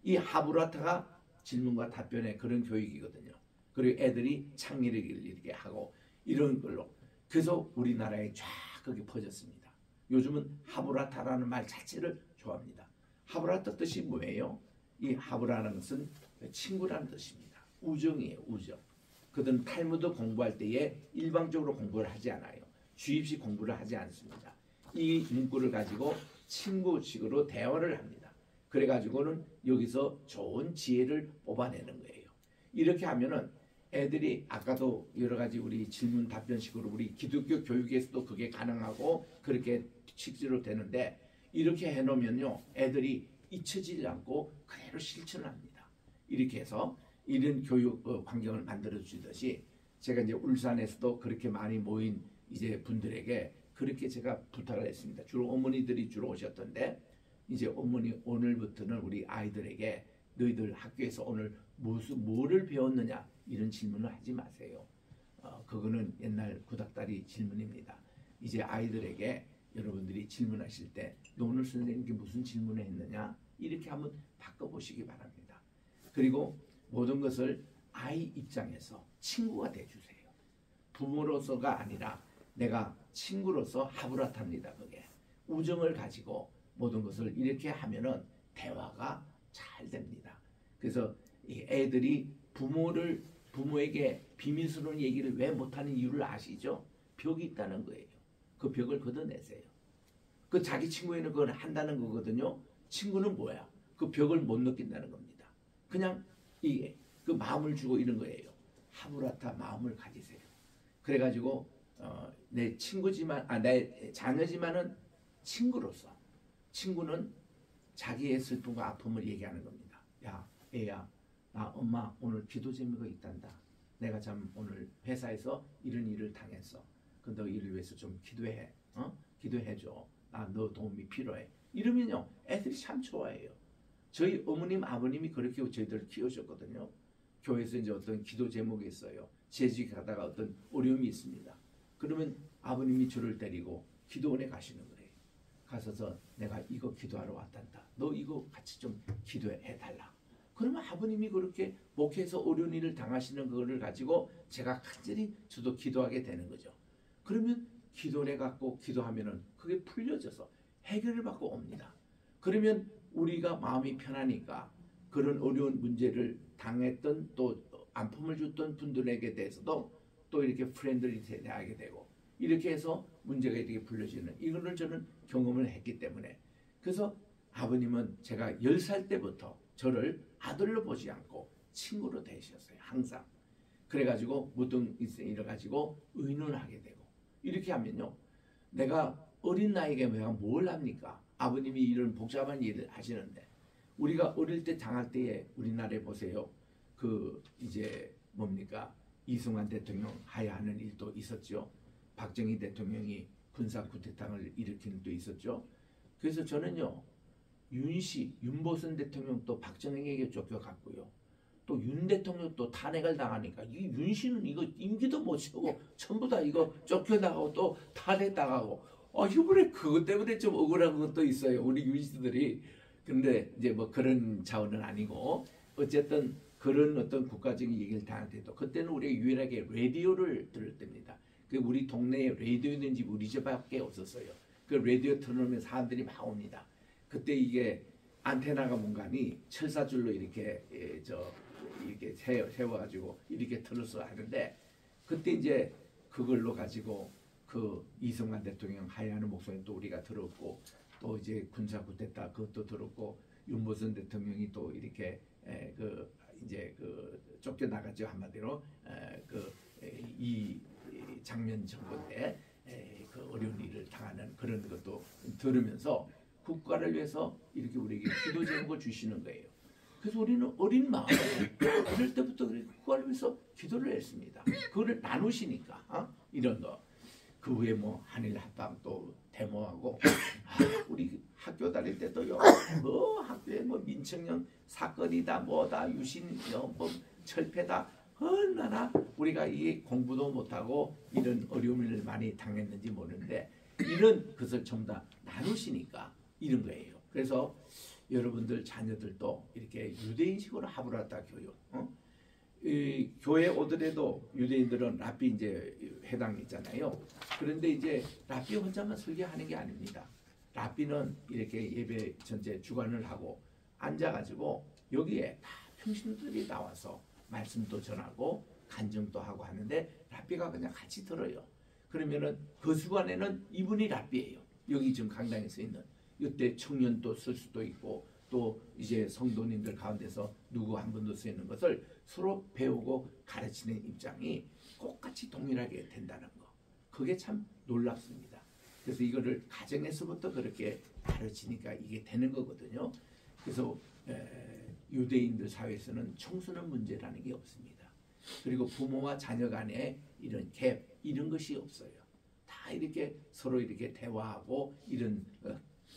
이 하브라타가 질문과 답변의 그런 교육이거든요. 그리고 애들이 창의력을 이렇게 하고 이런 걸로 그래서 우리나라에 쫙 거기 퍼졌습니다. 요즘은 하브라타라는 말 자체를 좋아합니다. 하브라타 뜻이 뭐예요? 이 하브라는 것은 친구라는 뜻입니다. 우정이에요. 우정. 그들은 탈무드 공부할 때에 일방적으로 공부를 하지 않아요. 주입식 공부를 하지 않습니다. 이 문구를 가지고 친구식으로 대화를 합니다. 그래가지고는 여기서 좋은 지혜를 뽑아내는 거예요. 이렇게 하면은 애들이 아까도 여러 가지 우리 질문 답변식으로 우리 기독교 교육에서도 그게 가능하고 그렇게 실제로 되는데 이렇게 해놓으면요 애들이 잊혀지지 않고 그대로 실천합니다. 이렇게 해서 이런 교육 환경을 만들어 주듯이 제가 이제 울산에서도 그렇게 많이 모인 이제 분들에게 그렇게 제가 부탁을 했습니다. 주로 어머니들이 주로 오셨던데 이제 어머니 오늘부터는 우리 아이들에게 너희들 학교에서 오늘 뭐를 배웠느냐 이런 질문을 하지 마세요. 그거는 옛날 구닥다리 질문입니다. 이제 아이들에게 여러분들이 질문하실 때 너 오늘 선생님께 무슨 질문을 했느냐 이렇게 한번 바꿔보시기 바랍니다. 그리고 모든 것을 아이 입장에서 친구가 돼주세요. 부모로서가 아니라 내가 친구로서 하브라타입니다. 그게 우정을 가지고 모든 것을 이렇게 하면은 대화가 잘 됩니다. 그래서 이 애들이 부모에게 비밀스러운 얘기를 왜 못하는 이유를 아시죠? 벽이 있다는 거예요. 그 벽을 걷어내세요. 그 자기 친구에는 그걸 한다는 거거든요. 친구는 뭐야? 그 벽을 못 느낀다는 겁니다. 그냥 이게 그 마음을 주고 이런 거예요. 하브라타 마음을 가지세요. 그래가지고 내 친구지만 내 자녀지만은 친구로서 친구는 자기의 슬픔과 아픔을 얘기하는 겁니다. 야 애야 나 엄마 오늘 기도 제목이 있단다. 내가 참 오늘 회사에서 이런 일을 당했어. 그 너 일을 위해서 좀 기도해. 기도해줘. 나 너 도움이 필요해. 이러면요 애들이 참 좋아해요. 저희 어머님 아버님이 그렇게 저희들을 키우셨거든요. 교회에서 이제 어떤 기도 제목이 있어요. 재직 가다가 어떤 어려움이 있습니다. 그러면 아버님이 저를 데리고 기도원에 가시는 거예요. 가서서 내가 이거 기도하러 왔단다. 너 이거 같이 좀 기도해 달라. 그러면 아버님이 그렇게 목회에서 어려운 일을 당하시는 그거를 가지고 제가 간절히 저도 기도하게 되는 거죠. 그러면 기도를 해갖고 기도하면은 그게 풀려져서 해결을 받고 옵니다. 그러면 우리가 마음이 편하니까 그런 어려운 문제를 당했던 또 아픔을 줬던 분들에게 대해서도 또 이렇게 프렌들리 대하게 되고 이렇게 해서 문제가 이렇게 풀려지는 이거를 저는 경험을 했기 때문에 그래서 아버님은 제가 10살 때부터 저를 아들로 보지 않고 친구로 대하셨어요. 항상. 그래가지고 모든 일을 가지고 의논하게 되고 이렇게 하면요. 내가 어린 나이에 내가 뭘 합니까? 아버님이 이런 복잡한 일을 하시는데 우리가 어릴 때 당할 때에 우리나라에 보세요. 그 이제 뭡니까? 이승만 대통령 하야하는 일도 있었죠. 박정희 대통령이 군사 쿠데타를 일으키는 일도 있었죠. 그래서 저는요. 윤보선 대통령도 박정희에게 쫓겨갔고요. 또 윤 대통령도 탄핵을 당하니까 이 윤씨는 이거 임기도 못 채우고 전부 다 이거 쫓겨나가고 또 탄핵 당하고 이번에 그것 때문에 좀 억울한 것도 있어요. 우리 윤씨들이. 근데 이제 뭐 그런 차원은 아니고 어쨌든 그런 어떤 국가적인 얘기를 당할 때도 그때는 우리가 유일하게 라디오를 들을 때입니다. 그 우리 동네에 라디오 있는 집 우리 집밖에 없었어요. 그 라디오 틀어놓으면 사람들이 막 옵니다. 그때 이게 안테나가 뭔가니 철사줄로 이렇게 이렇게 세워가지고 이렇게 틀어서 하는데 그때 이제 그걸로 가지고 그 이승만 대통령 하야하는 목소리 또 우리가 들었고 또 이제 군사 쿠데타 그것도 들었고 윤보선 대통령이 또 이렇게 이제 쫓겨나갔죠. 한마디로 이 장면 정부 때 그 어려운 일을 당하는 그런 것도 들으면서 국가를 위해서 이렇게 우리에게 기도 제목을 주시는 거예요. 그래서 우리는 어린 마음에 어릴 때부터 국가를 위해서 기도를 했습니다. 그거를 나누시니까 이런 거. 그 후에 뭐 한일 합방 또 데모하고 우리 학교 다닐 때도요. 뭐 학교에 뭐 민청년 사건이다 뭐다 유신 뭐 철폐다 얼마나 우리가 이 공부도 못하고 이런 어려움을 많이 당했는지 모르는데 이런 것을 전부 다 나누시니까 이런 거예요. 그래서 여러분들 자녀들도 이렇게 유대인식으로 하브라타 교육 이 교회 오더라도 유대인들은 랍비 이제 회당 있잖아요. 그런데 이제 랍비 혼자만 설교하는 게 아닙니다. 랍비는 이렇게 예배 전체 주관을 하고 앉아가지고 여기에 다 평신들이 나와서 말씀도 전하고 간증도 하고 하는데 랍비가 그냥 같이 들어요. 그러면은 그 주관에는 이분이 랍비예요. 여기 지금 강당에 서 있는 이때 청년도 쓸 수도 있고 또 이제 성도님들 가운데서 누구 한 분도 서 있는 것을 서로 배우고 가르치는 입장이 똑같이 동일하게 된다는 거. 그게 참 놀랍습니다. 그래서 이거를 가정에서부터 그렇게 가르치니까 이게 되는 거거든요. 그래서 유대인들 사회에서는 청소년 문제라는 게 없습니다. 그리고 부모와 자녀 간에 이런 갭 이런 것이 없어요. 다 이렇게 서로 이렇게 대화하고 이런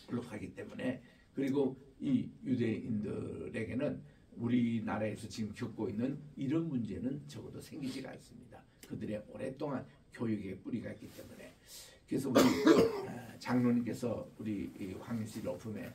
블록하기 때문에 그리고 이 유대인들에게는 우리나라에서 지금 겪고 있는 이런 문제는 적어도 생기지가 않습니다. 그들의 오랫동안 교육의 뿌리가 있기 때문에 그래서 우리 장로님께서 우리 황인실 오픈에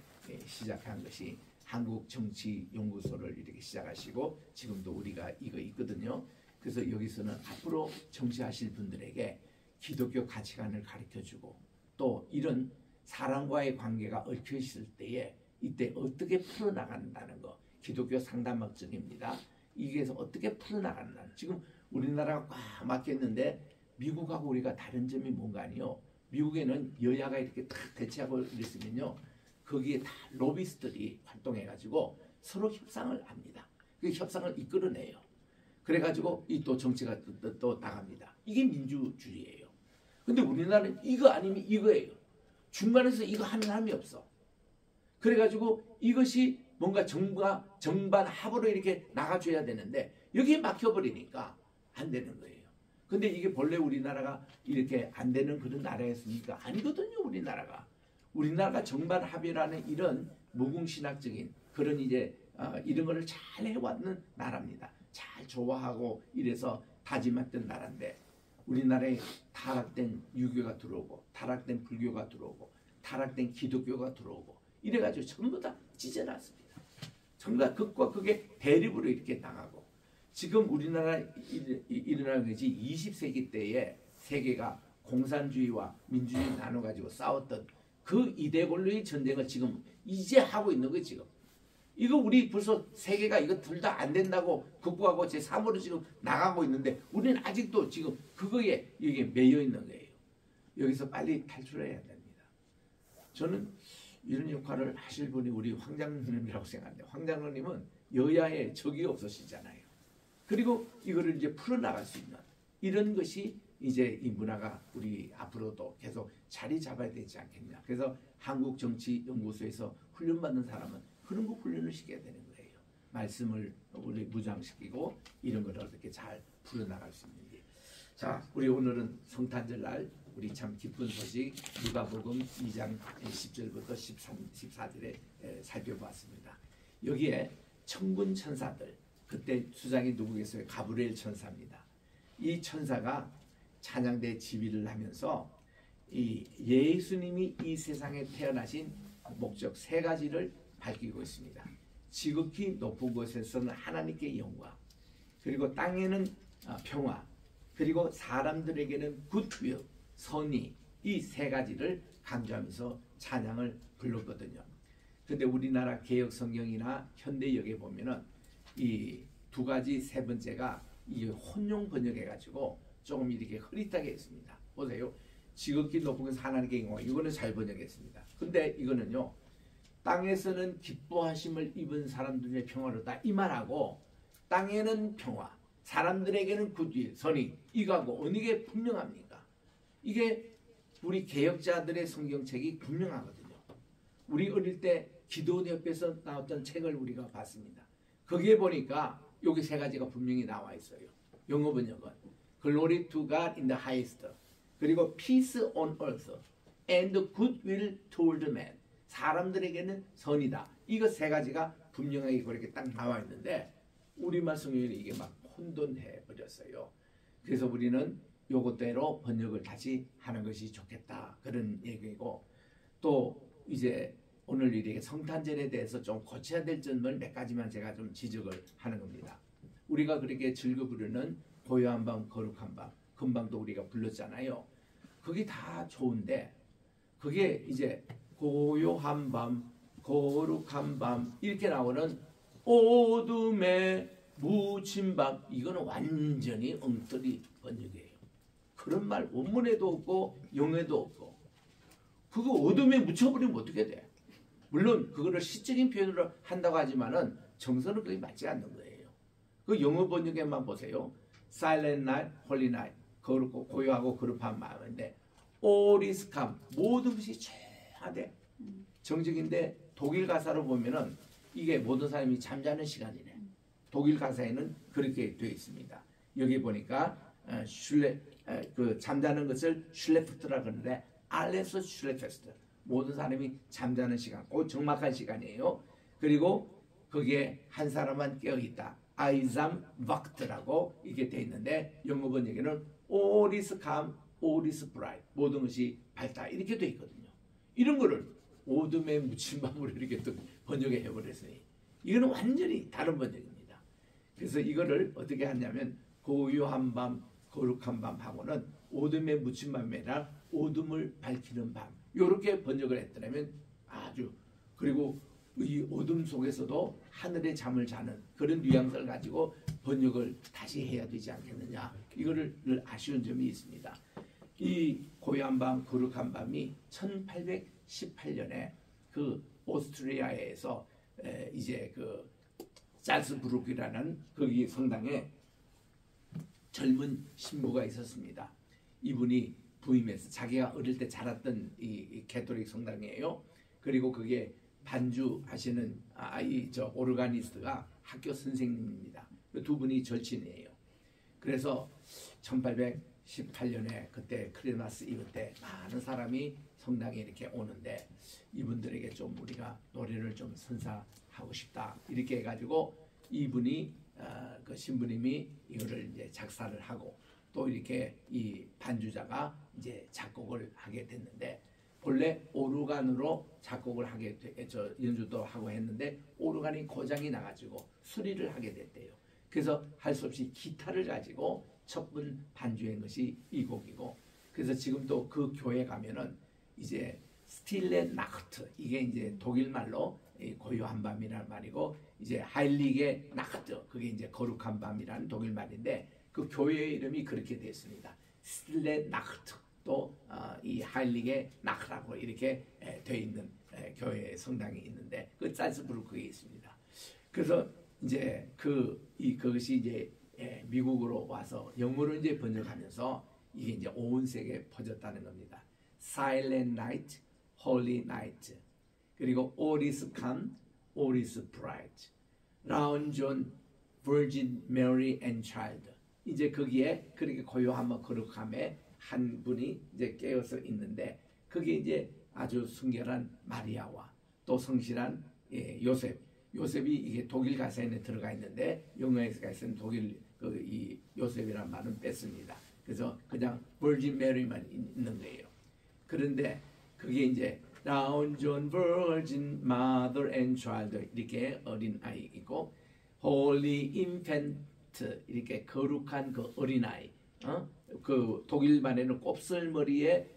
시작한 것이 한국정치연구소를 이렇게 시작하시고 지금도 우리가 이거 있거든요. 그래서 여기서는 앞으로 정치하실 분들에게 기독교 가치관을 가르쳐주고 또 이런 사람과의 관계가 얽혀 있을 때에 이때 어떻게 풀어나간다는 거 기독교 상담학적입니다. 이게서 어떻게 풀어나간다는 지금 우리나라가 꽉 막혔는데 미국하고 우리가 다른 점이 뭔가 아니요. 미국에는 여야가 이렇게 탁 대치하고 이랬으면요. 거기에 다 로비스트들이 활동해가지고 서로 협상을 합니다. 그 협상을 이끌어내요. 그래가지고 이 또 정치가 또 나갑니다. 이게 민주주의예요. 근데 우리나라는 이거 아니면 이거예요. 중간에서 이거 하는 사람이 없어. 그래가지고 이것이 뭔가 정부가 정반 합으로 이렇게 나가줘야 되는데 여기에 막혀버리니까 안 되는 거예요. 근데 이게 본래 우리나라가 이렇게 안 되는 그런 나라였습니까? 아니거든요. 우리나라가 정반 합이라는 이런 무궁신학적인 그런 이제 이런 거를 잘 해왔는 나라입니다. 잘 좋아하고 이래서 다짐했던 나라인데 우리나라에 타락된 유교가 들어오고 타락된 불교가 들어오고 타락된 기독교가 들어오고 이래가지고 전부 다 찢어놨습니다. 전부 다 극과 극의 대립으로 이렇게 나가고 지금 우리나라 일어나는 것이 20세기 때에 세계가 공산주의와 민주주의 나눠가지고 싸웠던 그 이데올로기 전쟁을 지금 이제 하고 있는 거예요. 지금 이거 우리 벌써 세계가 이거 둘 다 안 된다고 극복하고 제3으로 지금 나가고 있는데 우리는 아직도 지금 그거에 이게 매여 있는 거예요. 여기서 빨리 탈출해야 됩니다. 저는 이런 역할을 하실 분이 우리 황장로님이라고 생각합니다. 황장로님은 여야의 적이 없으시잖아요. 그리고 이거를 이제 풀어나갈 수 있는 이런 것이 이제 이 문화가 우리 앞으로도 계속 자리 잡아야 되지 않겠냐. 그래서 한국정치연구소에서 훈련받는 사람은 그런 거 훈련을 시켜야 되는 거예요. 말씀을 우리 무장시키고 이런 걸 어떻게 잘 풀어나갈 수 있는지. 자, 우리 오늘은 성탄절 날 우리 참 기쁜 소식 누가복음 2장 10절부터 14절에 살펴봤습니다. 여기에 천군 천사들 그때 수장이 누구겠어요? 가브리엘 천사입니다. 이 천사가 찬양대 지휘를 하면서 이 예수님이 이 세상에 태어나신 목적 세 가지를 밝히고 있습니다. 지극히 높은 곳에서는 하나님께 영광, 그리고 땅에는 평화, 그리고 사람들에게는 굿윌, 선의, 이 세 가지를 강조하면서 찬양을 불렀거든요. 근데 우리나라 개혁 성경이나 현대역에 보면은 이 두 가지 세 번째가 이 혼용 번역해가지고 조금 이렇게 흐릿하게 했습니다. 보세요. 지극히 높은 곳에서 하나님께 영광, 이거는 잘 번역했습니다. 근데 이거는요. 땅에서는 기뻐하심을 입은 사람들의 평화로다 이 말하고 땅에는 평화, 사람들에게는 굿윌, 선의, 이거하고 어느 게 분명합니까? 이게 우리 개혁자들의 성경책이 분명하거든요. 우리 어릴 때 기도원 옆에서 나왔던 책을 우리가 봤습니다. 거기에 보니까 여기 세 가지가 분명히 나와 있어요. 영어 번역은 Glory to God in the highest, 그리고 Peace on earth and goodwill toward men, 사람들에게는 선이다. 이거 세 가지가 분명하게 그렇게 딱 나와 있는데 우리말 성경이 이게 막 혼돈해 버렸어요. 그래서 우리는 요것대로 번역을 다시 하는 것이 좋겠다 그런 얘기고, 또 이제 오늘 이렇게 성탄절에 대해서 좀 고쳐야 될 점을 몇 가지만 제가 좀 지적을 하는 겁니다. 우리가 그렇게 즐겨 부르는 고요한 밤 거룩한 밤, 금방도 우리가 불렀잖아요. 그게 다 좋은데 그게 이제 고요한 밤 거룩한 밤 이렇게 나오는 어둠에 묻힌 밤, 이거는 완전히 엉터리 번역이에요. 그런 말 원문에도 없고 영어에도 없고, 그거 어둠에 묻혀버리면 어떻게 돼? 물론 그거를 시적인 표현으로 한다고 하지만은 정서는 그게 맞지 않는 거예요. 그 영어 번역에만 보세요. Silent night, holy night, 거룩고 고요하고 거룩한 마음인데 all is calm, 모든 것이 조용하대. 정적인데 독일 가사로 보면은 이게 모든 사람이 잠자는 시간이래. 독일 가사에는 그렇게 되어 있습니다. 여기 보니까 그 잠자는 것을 슐레프트라 그러는데 알레스 슐레페스트, 모든 사람이 잠자는 시간, 그 정막한 시간이에요. 그리고 거기에 한 사람만 깨어있다, 아이잠 vak트라고 이게 되어 있는데 영어 번역에는 all is calm, all is bright, 모든 것이 밝다 이렇게 되어 있거든요. 이런 거를 어둠에 묻힌 밤으로 이렇게 또 번역해 해버렸어요. 이거는 완전히 다른 번역입니다. 그래서 이거를 어떻게 하냐면 고요한 밤, 거룩한 밤하고는 어둠에 묻힌 밤이 아니라 어둠을 밝히는 밤, 이렇게 번역을 했더라면 아주, 그리고 이 어둠 속에서도 하늘의 잠을 자는 그런 뉘앙스를 가지고 번역을 다시 해야 되지 않겠느냐, 이거를 늘 아쉬운 점이 있습니다. 이 고요한 밤, 거룩한 밤이 1818년에 그 오스트리아에서 이제 그 잘츠부르크라는 거기 성당에 젊은 신부가 있었습니다. 이분이 부임해서 자기가 어릴 때 자랐던 이 캐톨릭 성당이에요. 그리고 그게 반주하시는 저 오르가니스트가 학교 선생님입니다. 두 분이 절친이에요. 그래서 1818년에 그때 크리스마스 이브 때 많은 사람이 성당에 이렇게 오는데 이분들에게 좀 우리가 노래를 좀 선사하고 싶다 이렇게 해가지고 이분이 그 신부님이 이거를 이제 작사를 하고 또 이렇게 이 반주자가 이제 작곡을 하게 됐는데 본래 오르간으로 작곡을 하게 저 연주도 하고 했는데 오르간이 고장이 나가지고 수리를 하게 됐대요. 그래서 할 수 없이 기타를 가지고 첫분 반주한 것이 이 곡이고 그래서 지금도 그 교회 가면은 이제 스틸레 나크트 이게 이제 독일 말로 고요한 밤이라는 말이고 이제 하일리게 나크트 그게 이제 거룩한 밤이라는 독일 말인데 그 교회의 이름이 그렇게 됐습니다. 스틸레 나크트 또 이 하일리게 나크라고 이렇게 돼 있는 교회 성당이 있는데 그 잘츠부르크에 있습니다. 그래서 이제 그것이 이제 미국으로 와서 영어로 이제 번역하면서 이게 이제 온 세계에 퍼졌다는 겁니다. Silent Night, Holy Night, 그리고 All is Calm, All is Bright, Round John, Virgin Mary and Child. 이제 거기에 그렇게 고요함과 거룩함에 한 분이 이제 깨어서 있는데 그게 이제 아주 순결한 마리아와 또 성실한 요셉이 이게 독일 가사에 들어가 있는데 영어에서 가서는 독일 이 요셉이라는 말은 뺐습니다. 그래서 그냥 Virgin Mary만 있는 거예요. 그런데 그게 이제 Round John, Virgin Mother and Child 이렇게 어린 아이 있고 Holy Infant 이렇게 거룩한 그 어린아이 그 독일말에는 곱슬머리에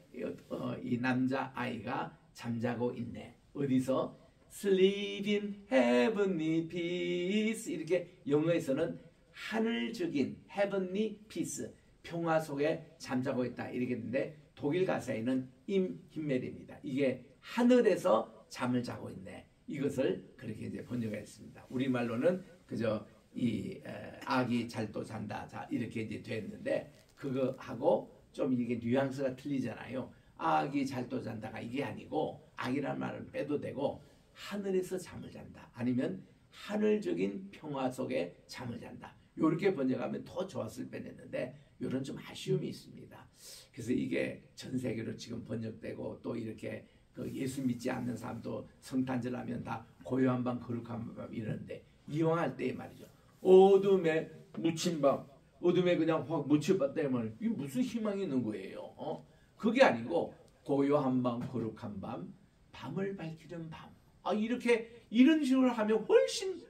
이 남자 아이가 잠자고 있네. 어디서? Sleep in heavenly peace 이렇게 영어에서는 하늘적인 heavenly peace 평화 속에 잠자고 있다 이렇게 했는데 독일 가사에는 im Himmel입니다. 이게 하늘에서 잠을 자고 있네. 이것을 그렇게 이제 번역했습니다. 우리말로는 그저 이 아기 잘도 잔다 자 이렇게 이제 됐는데 그거하고 좀 이게 뉘앙스가 틀리잖아요. 아기 잘도 잔다가 이게 아니고 아기란 말은 빼도 되고 하늘에서 잠을 잔다 아니면 하늘적인 평화 속에 잠을 잔다 이렇게 번역하면 더 좋았을 뻔했는데 이런 좀 아쉬움이 있습니다. 그래서 이게 전 세계로 지금 번역되고 또 이렇게 그 예수 믿지 않는 사람도 성탄절 하면 다 고요한 밤 거룩한 밤 이러는데 이왕할 때 말이죠. 어둠에 묻힌 밤 어둠에 그냥 확 묻혀봤다면 이게 무슨 희망이 있는 거예요? 그게 아니고 고요한 밤 거룩한 밤 밤을 밝히는 밤 이렇게 이런 식으로 하면 훨씬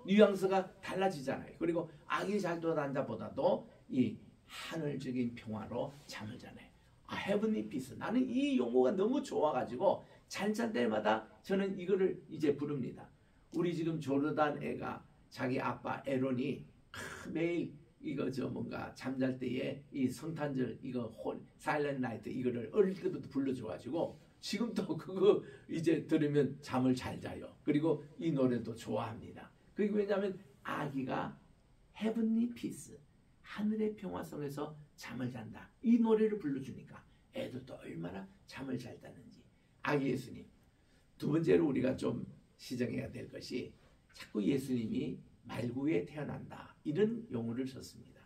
뉘앙스가 달라지잖아요. 그리고 아기 잘도 난자보다도 이 하늘적인 평화로 잠을 자네. heavenly peace. 나는 이 용어가 너무 좋아가지고 잠잘 때마다 저는 이거를 이제 부릅니다. 우리 지금 조르단 애가 자기 아빠 에론이 매일 이거 저 뭔가 잠잘 때에 이 성탄절 이거 사일런트 나이트 이거를 어릴 때부터 불러줘가지고 지금도 그거 이제 들으면 잠을 잘 자요. 그리고 이 노래도 좋아합니다. 그게 왜냐하면 아기가 heavenly peace 하늘의 평화성에서 잠을 잔다. 이 노래를 불러주니까 애들도 얼마나 잠을 잘 자는지. 아기 예수님. 두 번째로 우리가 좀 시정해야 될 것이 자꾸 예수님이 말구에 태어난다. 이런 용어를 썼습니다.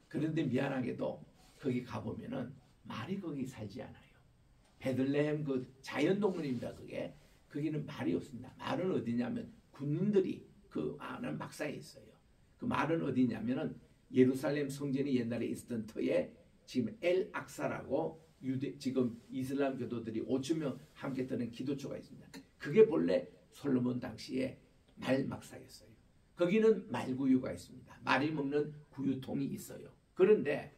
그런데 미안하게도 거기 가보면은 말이 거기 살지 않아요. 베들레헴 그 자연동물입니다. 그게. 거기는 말이 없습니다. 말은 어디냐면 군인들이 그 아는 막사에 있어요. 그 말은 어디냐면은 예루살렘 성전이 옛날에 있었던 터에 지금 엘 악사라고 지금 이슬람 교도들이 5천 명 함께 드는 기도처가 있습니다. 그게 본래 솔로몬 당시에 말 막사였어요. 거기는 말구유가 있습니다. 말이 먹는 구유통이 있어요. 그런데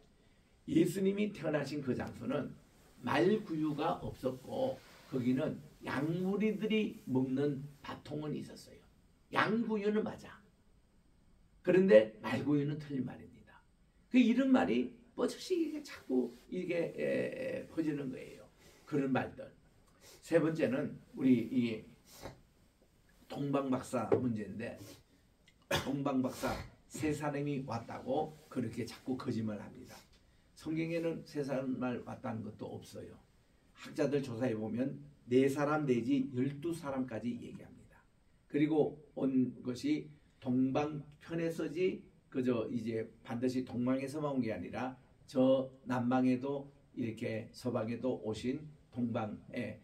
예수님이 태어나신 그 장소는 말구유가 없었고 거기는 양무리들이 먹는 밭통은 있었어요. 양구유는 맞아. 그런데 말구유는 틀린 말입니다. 그 이런 말이 뻗치게 자꾸 이게 퍼지는 거예요. 그런 말들. 세 번째는 우리 이 동방박사 문제인데 동방박사 세 사람이 왔다고 그렇게 자꾸 거짓말합니다. 성경에는 세 사람 왔다는 것도 없어요. 학자들 조사해 보면 4사람 내지 12사람까지 얘기합니다. 그리고 온 것이 동방편에서지 그저 이제 반드시 동방에서만 온 게 아니라 저 남방에도 이렇게 서방에도 오신 동방에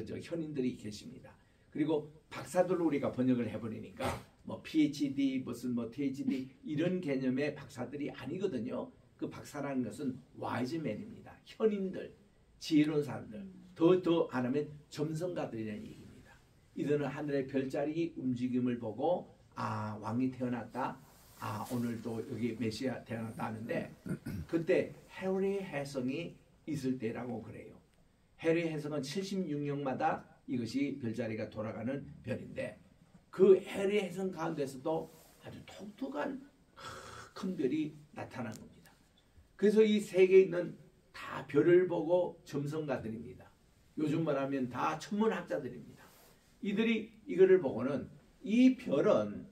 저 현인들이 계십니다. 그리고 박사들로 우리가 번역을 해버리니까 뭐 PhD 무슨 뭐 ThD 이런 개념의 박사들이 아니거든요. 그 박사라는 것은 와이즈맨입니다. 현인들, 지혜로운 사람들. 더 안 하면 점성가들이라는 얘기입니다. 이들은 하늘의 별자리 움직임을 보고 아 왕이 태어났다. 아 오늘 또 여기 메시아 태어났다 하는데 그때 해리 해성이 있을 때라고 그래요. 해리 해성은 76년마다 이것이 별자리가 돌아가는 별인데 그 해리 해성 가운데서도 아주 독특한 큰 별이 나타난 겁니다. 그래서 이 세계에 있는 다 별을 보고 점성가들입니다. 요즘 말하면 다 천문학자들입니다. 이들이 이거를 보고는 이 별은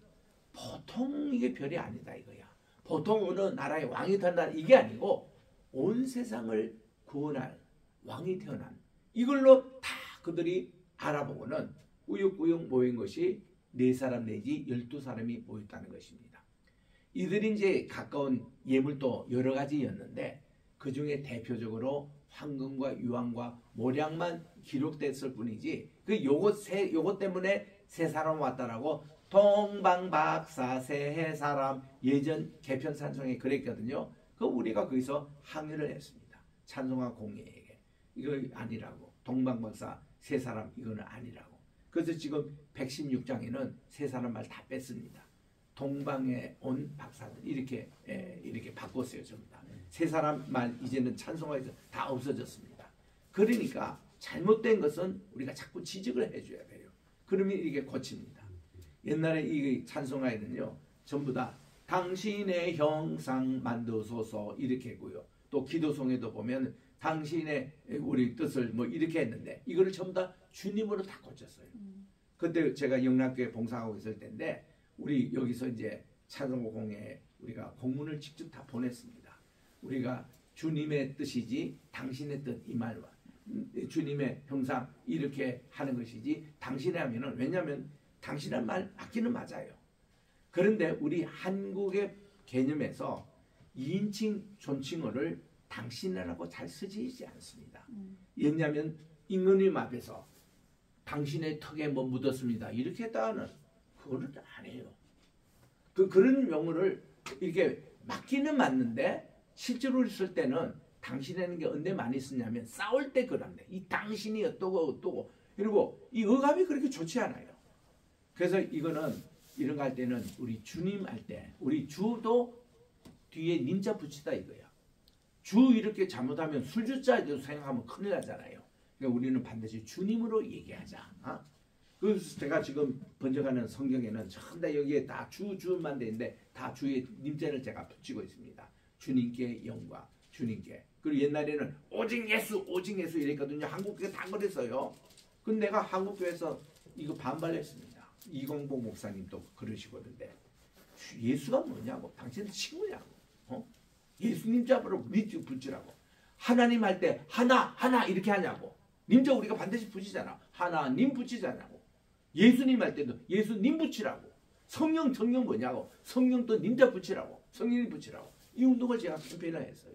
보통 이게 별이 아니다 이거야. 보통 어느 나라의 왕이 태어난 이게 아니고 온 세상을 구원할 왕이 태어난 이걸로 다 그들이 알아보고는 꾸역꾸역 모인 것이 4사람 내지 12사람이 모였다는 것입니다. 이들이 이제 가까운 예물도 여러 가지였는데 그 중에 대표적으로 황금과 유황과 모량만 기록됐을 뿐이지 요것 때문에 3사람 왔다라고 동방박사 세 사람 예전 개편 찬송에 그랬거든요. 그 우리가 거기서 항의를 했습니다. 찬송가 공예에게 이거 아니라고 동방박사 세 사람 이거는 아니라고. 그래서 지금 116장에는 3사람 말 다 뺐습니다. 동방에 온 박사들 이렇게 바꿨어요. 전부 다. 3사람 말 이제는 찬송가에서 다 없어졌습니다. 그러니까 잘못된 것은 우리가 자꾸 지적을 해줘야 돼요. 그러면 이게 고칩니다. 옛날에 이 찬송가에는요 전부 다 당신의 형상 만드소서 이렇게 했고요. 또 기도송에도 보면 당신의 우리 뜻을 뭐 이렇게 했는데 이거를 전부 다 주님으로 다 고쳤어요. 그때 제가 영락교회 봉사하고 있을 때인데 우리 여기서 이제 찬송가 공예에 우리가 공문을 직접 다 보냈습니다. 우리가 주님의 뜻이지 당신의 뜻 이 말과 주님의 형상 이렇게 하는 것이지 당신의 하면은 왜냐하면 당신의 말 맞기는 맞아요. 그런데 우리 한국의 개념에서 2인칭 존칭어를 당신이라고 잘 쓰지 않습니다. 왜냐하면 임금님 앞에서 당신의 턱에 뭐 묻었습니다. 이렇게 했다는 그거는 안 해요. 그런 용어를 이렇게 맞기는 맞는데 실제로 쓸 때는 당신이라는 게 언제 많이 쓰냐면 싸울 때 그런데 이 당신이 어떠고 그리고 이 어감이 그렇게 좋지 않아요. 그래서 이거는 이런 거 할 때는 우리 주님 할 때 우리 주도 뒤에 님자 붙이다 이거야. 주 이렇게 잘못하면 술주자에도 생각하면 큰일 나잖아요. 그러니까 우리는 반드시 주님으로 얘기하자. 그래서 제가 지금 번역하는 성경에는 전부 다 여기에 다 주만 돼 있는데 다 주의 님자를 제가 붙이고 있습니다. 주님께 영광, 주님께. 그리고 옛날에는 오직 예수 이랬거든요. 한국교회 다 그랬어요. 근데 내가 한국교회에서 이거 반발했습니다. 이광복 목사님도 그러시거든요. 예수가 뭐냐고, 당신은 친구냐고, 예수님 잡으라고 니주 붙이라고. 하나님 할 때 하나 이렇게 하냐고. 님자 우리가 반드시 붙이잖아. 하나님 붙이잖아고. 예수님 할 때도 예수님 붙이라고. 성령 뭐냐고. 성령도 님자 붙이라고. 성령이 붙이라고. 이 운동을 제가 캠페인을 했어요.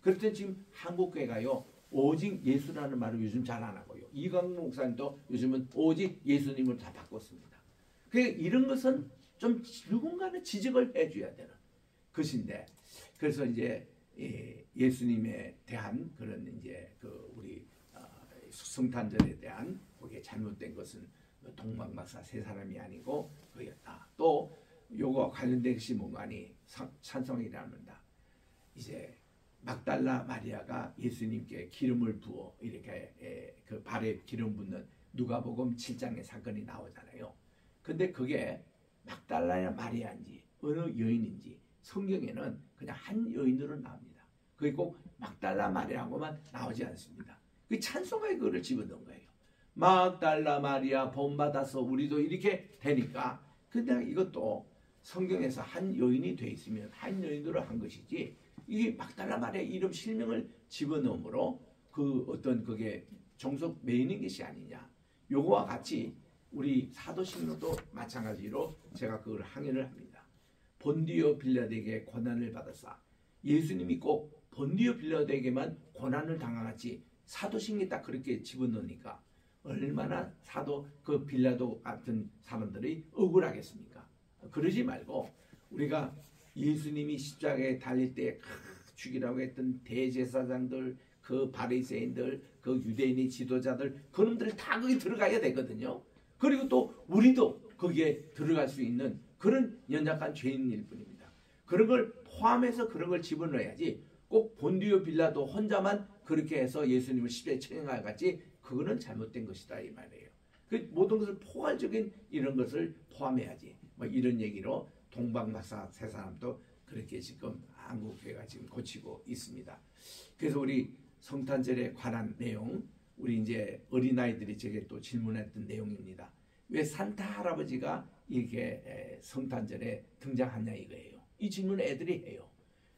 그랬더니 지금 한국교회가요 오직 예수라는 말을 요즘 잘 안 하고요. 이광목 목사님도 요즘은 오직 예수님을 다 바꿨습니다. 이런 것은 좀 누군가는 지적을 해줘야 되는 것인데, 그래서 이제 예수님에 대한 그런 이제 그 우리 성탄절에 대한 거기에 잘못된 것은 동방박사 3사람이 아니고 그였다. 또 요거 관련된 것이 뭔가니 찬송이랍니다. 이제 막달라 마리아가 예수님께 기름을 부어 이렇게 그 발에 기름 붓는 누가복음 7장의 사건이 나오잖아요. 근데 그게 막달라 마리아인지 어느 여인인지 성경에는 그냥 한 여인으로 나옵니다. 그게 꼭 막달라 마리아하고만 나오지 않습니다. 그 찬송가에 그거를 집어넣은 거예요. 막달라 마리아 본받아서 우리도 이렇게 되니까. 근데 이것도 성경에서 한 여인이 돼 있으면 한 여인으로 한 것이지, 이게 막달라 마리아 이름 실명을 집어넣음으로 그 어떤 그게 종속 매이는 것이 아니냐. 요거와 같이 우리 사도신경도 마찬가지로 제가 그걸 항의를 합니다. 본디오 빌라도에게 고난을 받았사. 예수님이 꼭 본디오 빌라도에게만 고난을 당하지 사도신경에 딱 그렇게 집어넣으니까 얼마나 사도 그 빌라도 같은 사람들이 억울하겠습니까? 그러지 말고 우리가 예수님이 십자가에 달릴 때 죽이라고 했던 대제사장들, 그 바리새인들, 그 유대인의 지도자들, 그놈들 다 거기 들어가야 되거든요. 그리고 또 우리도 거기에 들어갈 수 있는 그런 연약한 죄인일 뿐입니다. 그런 걸 포함해서 그런 걸 집어넣어야지 꼭 본디오 빌라도 혼자만 그렇게 해서 예수님을 십자가에 처형할 같이 그거는 잘못된 것이다 이 말이에요. 그 모든 것을 포괄적인 이런 것을 포함해야지. 뭐 이런 얘기로 동방박사 세 사람도 그렇게 지금 한국교회가 지금 고치고 있습니다. 그래서 우리 성탄절에 관한 내용, 우리 이제 어린아이들이 제게 또 질문했던 내용입니다. 왜 산타 할아버지가 이렇게 성탄절에 등장하냐 이거예요. 이 질문을 애들이 해요.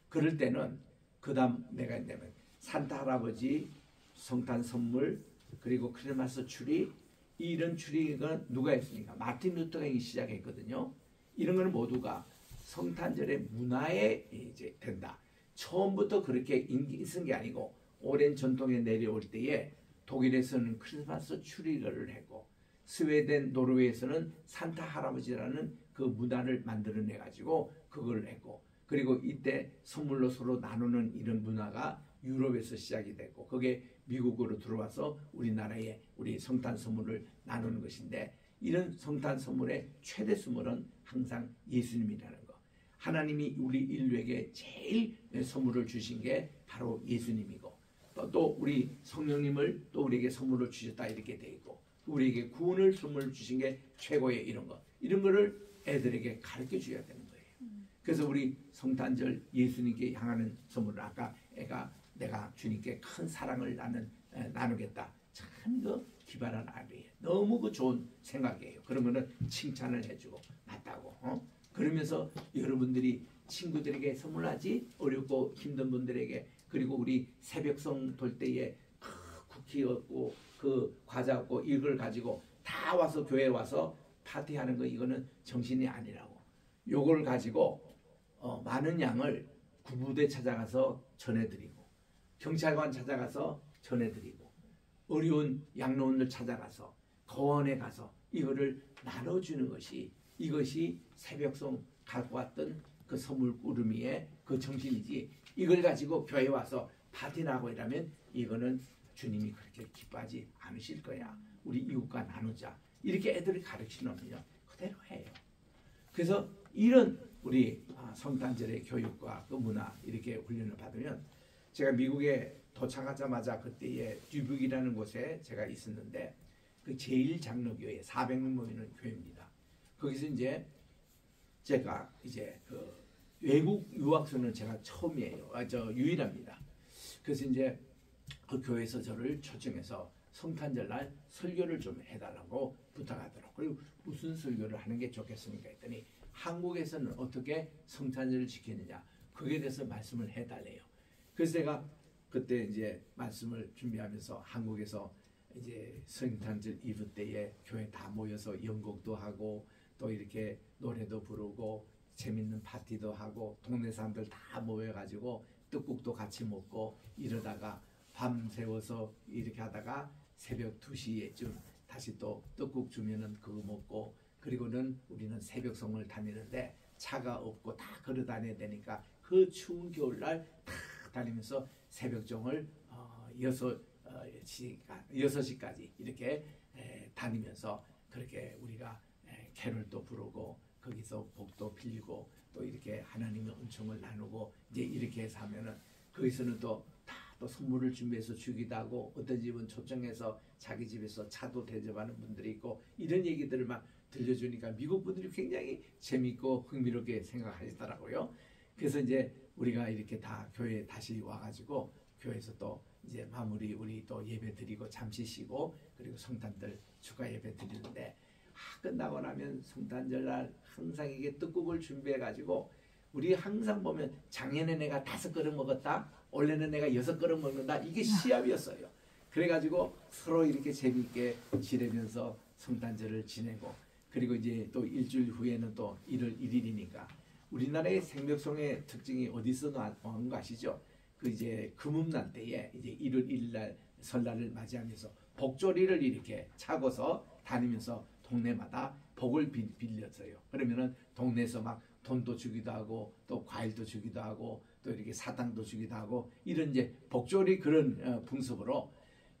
그럴 때는 그 다음 내가 있냐면 산타 할아버지, 성탄 선물, 그리고 크리스마스 추리, 이런 추리가 누가 했습니까? 마틴 루터가 시작했거든요. 이런 거는 모두가 성탄절의 문화에 이제 된다. 처음부터 그렇게 인기 쓴 게 아니고 오랜 전통에 내려올 때에 독일에서는 크리스마스 추리를 했고 스웨덴, 노르웨이에서는 산타 할아버지라는 그 문화를 만들어내 가지고 그걸 했고, 그리고 이때 선물로 서로 나누는 이런 문화가 유럽에서 시작이 됐고 그게 미국으로 들어와서 우리나라에 우리 성탄 선물을 나누는 것인데, 이런 성탄 선물의 최대 선물은 항상 예수님이라는 거. 하나님이 우리 인류에게 제일 선물을 주신 게 바로 예수님이고, 또 우리 성령님을 또 우리에게 선물을 주셨다 이렇게 돼 있고, 우리에게 구원을 선물 주신 게 최고의 이런 거, 이런 거를 애들에게 가르쳐 줘야 되는 거예요. 그래서 우리 성탄절 예수님께 향하는 선물을 아까 애가 내가 주님께 큰 사랑을 나누겠다. 참 그 기발한 아이예요. 너무 그 좋은 생각이에요. 그러면은 칭찬을 해주고 맞다고. 그러면서 여러분들이 친구들에게 선물하지, 어렵고 힘든 분들에게, 그리고 우리 새벽송 돌 때에 쿠키 얻고 그 과자 얻고 이걸 가지고 다 와서 교회에 와서 파티하는 거, 이거는 정신이 아니라고. 요걸 가지고 많은 양을 구부대 찾아가서 전해드리고, 경찰관 찾아가서 전해드리고, 어려운 양로원들 찾아가서 거원에 가서 이거를 나눠주는 것이, 이것이 새벽송 갖고 왔던 그 선물 꾸러미의 그 정신이지, 이걸 가지고 교회 와서 파티나고 이러면 이거는 주님이 그렇게 기뻐하지 않으실 거야. 우리 이웃과 나누자. 이렇게 애들을 가르치면요 그대로 해요. 그래서 이런 우리 성탄절의 교육과 그 문화 이렇게 훈련을 받으면, 제가 미국에 도착하자마자 그때에 듀북이라는 곳에 제가 있었는데 그 제1장로교회 400명 모이는 교회입니다. 거기서 이제 제가 이제 그 외국 유학생은 제가 처음이에요. 유일합니다. 그래서 이제 그 교회에서 저를 초청해서 성탄절 날 설교를 좀 해달라고 부탁하더라고요. 그리고 무슨 설교를 하는 게 좋겠습니까 했더니 한국에서는 어떻게 성탄절을 지키느냐, 그에 대해서 말씀을 해달래요. 그래서 제가 그때 이제 말씀을 준비하면서 한국에서 이제 성탄절 이브 때에 교회 다 모여서 연곡도 하고 또 이렇게 노래도 부르고 재밌는 파티도 하고 동네 사람들 다 모여가지고 떡국도 같이 먹고 이러다가 밤 새워서 이렇게 하다가 새벽 2시에쯤 다시 또 떡국 주면은 그거 먹고, 그리고는 우리는 새벽송을 다니는데 차가 없고 다 걸어 다녀야 되니까 그 추운 겨울날 다 다니면서 새벽종을 6시까지 이렇게 다니면서 그렇게 우리가 캐롤도 부르고 거기서 복도 빌고 또 이렇게 하나님의 은총을 나누고 이제 이렇게 해서 하면은 거기서는 또 선물을 준비해서 주기도 하고, 어떤 집은 초청해서 자기 집에서 차도 대접하는 분들이 있고, 이런 얘기들을 막 들려주니까 미국 분들이 굉장히 재밌고 흥미롭게 생각하시더라고요. 그래서 이제 우리가 이렇게 다 교회에 다시 와가지고 교회에서 또 이제 마무리 우리 또 예배 드리고 잠시 쉬고 그리고 성탄절 축하 예배 드리는데 끝나고 나면 성탄절날 항상 이게 떡국을 준비해 가지고 우리 항상 보면 작년에 내가 5그릇 먹었다 올해는 내가 6그릇 먹는다 이게 시합이었어요. 그래가지고 서로 이렇게 재미있게 지내면서 성탄절을 지내고 그리고 이제 또 일주일 후에는 또 1월 1일이니까 우리나라의 생명송의 특징이 어디서 나온 거 아시죠? 그 이제 금음난 때에 이제 1월 1일날 설날을 맞이하면서 복조리를 이렇게 차고서 다니면서 동네마다 복을 빌렸어요. 그러면은 동네에서 막 돈도 주기도 하고 또 과일도 주기도 하고 또 이렇게 사탕도 주기도 하고 이런 이제 복조리 그런 풍습으로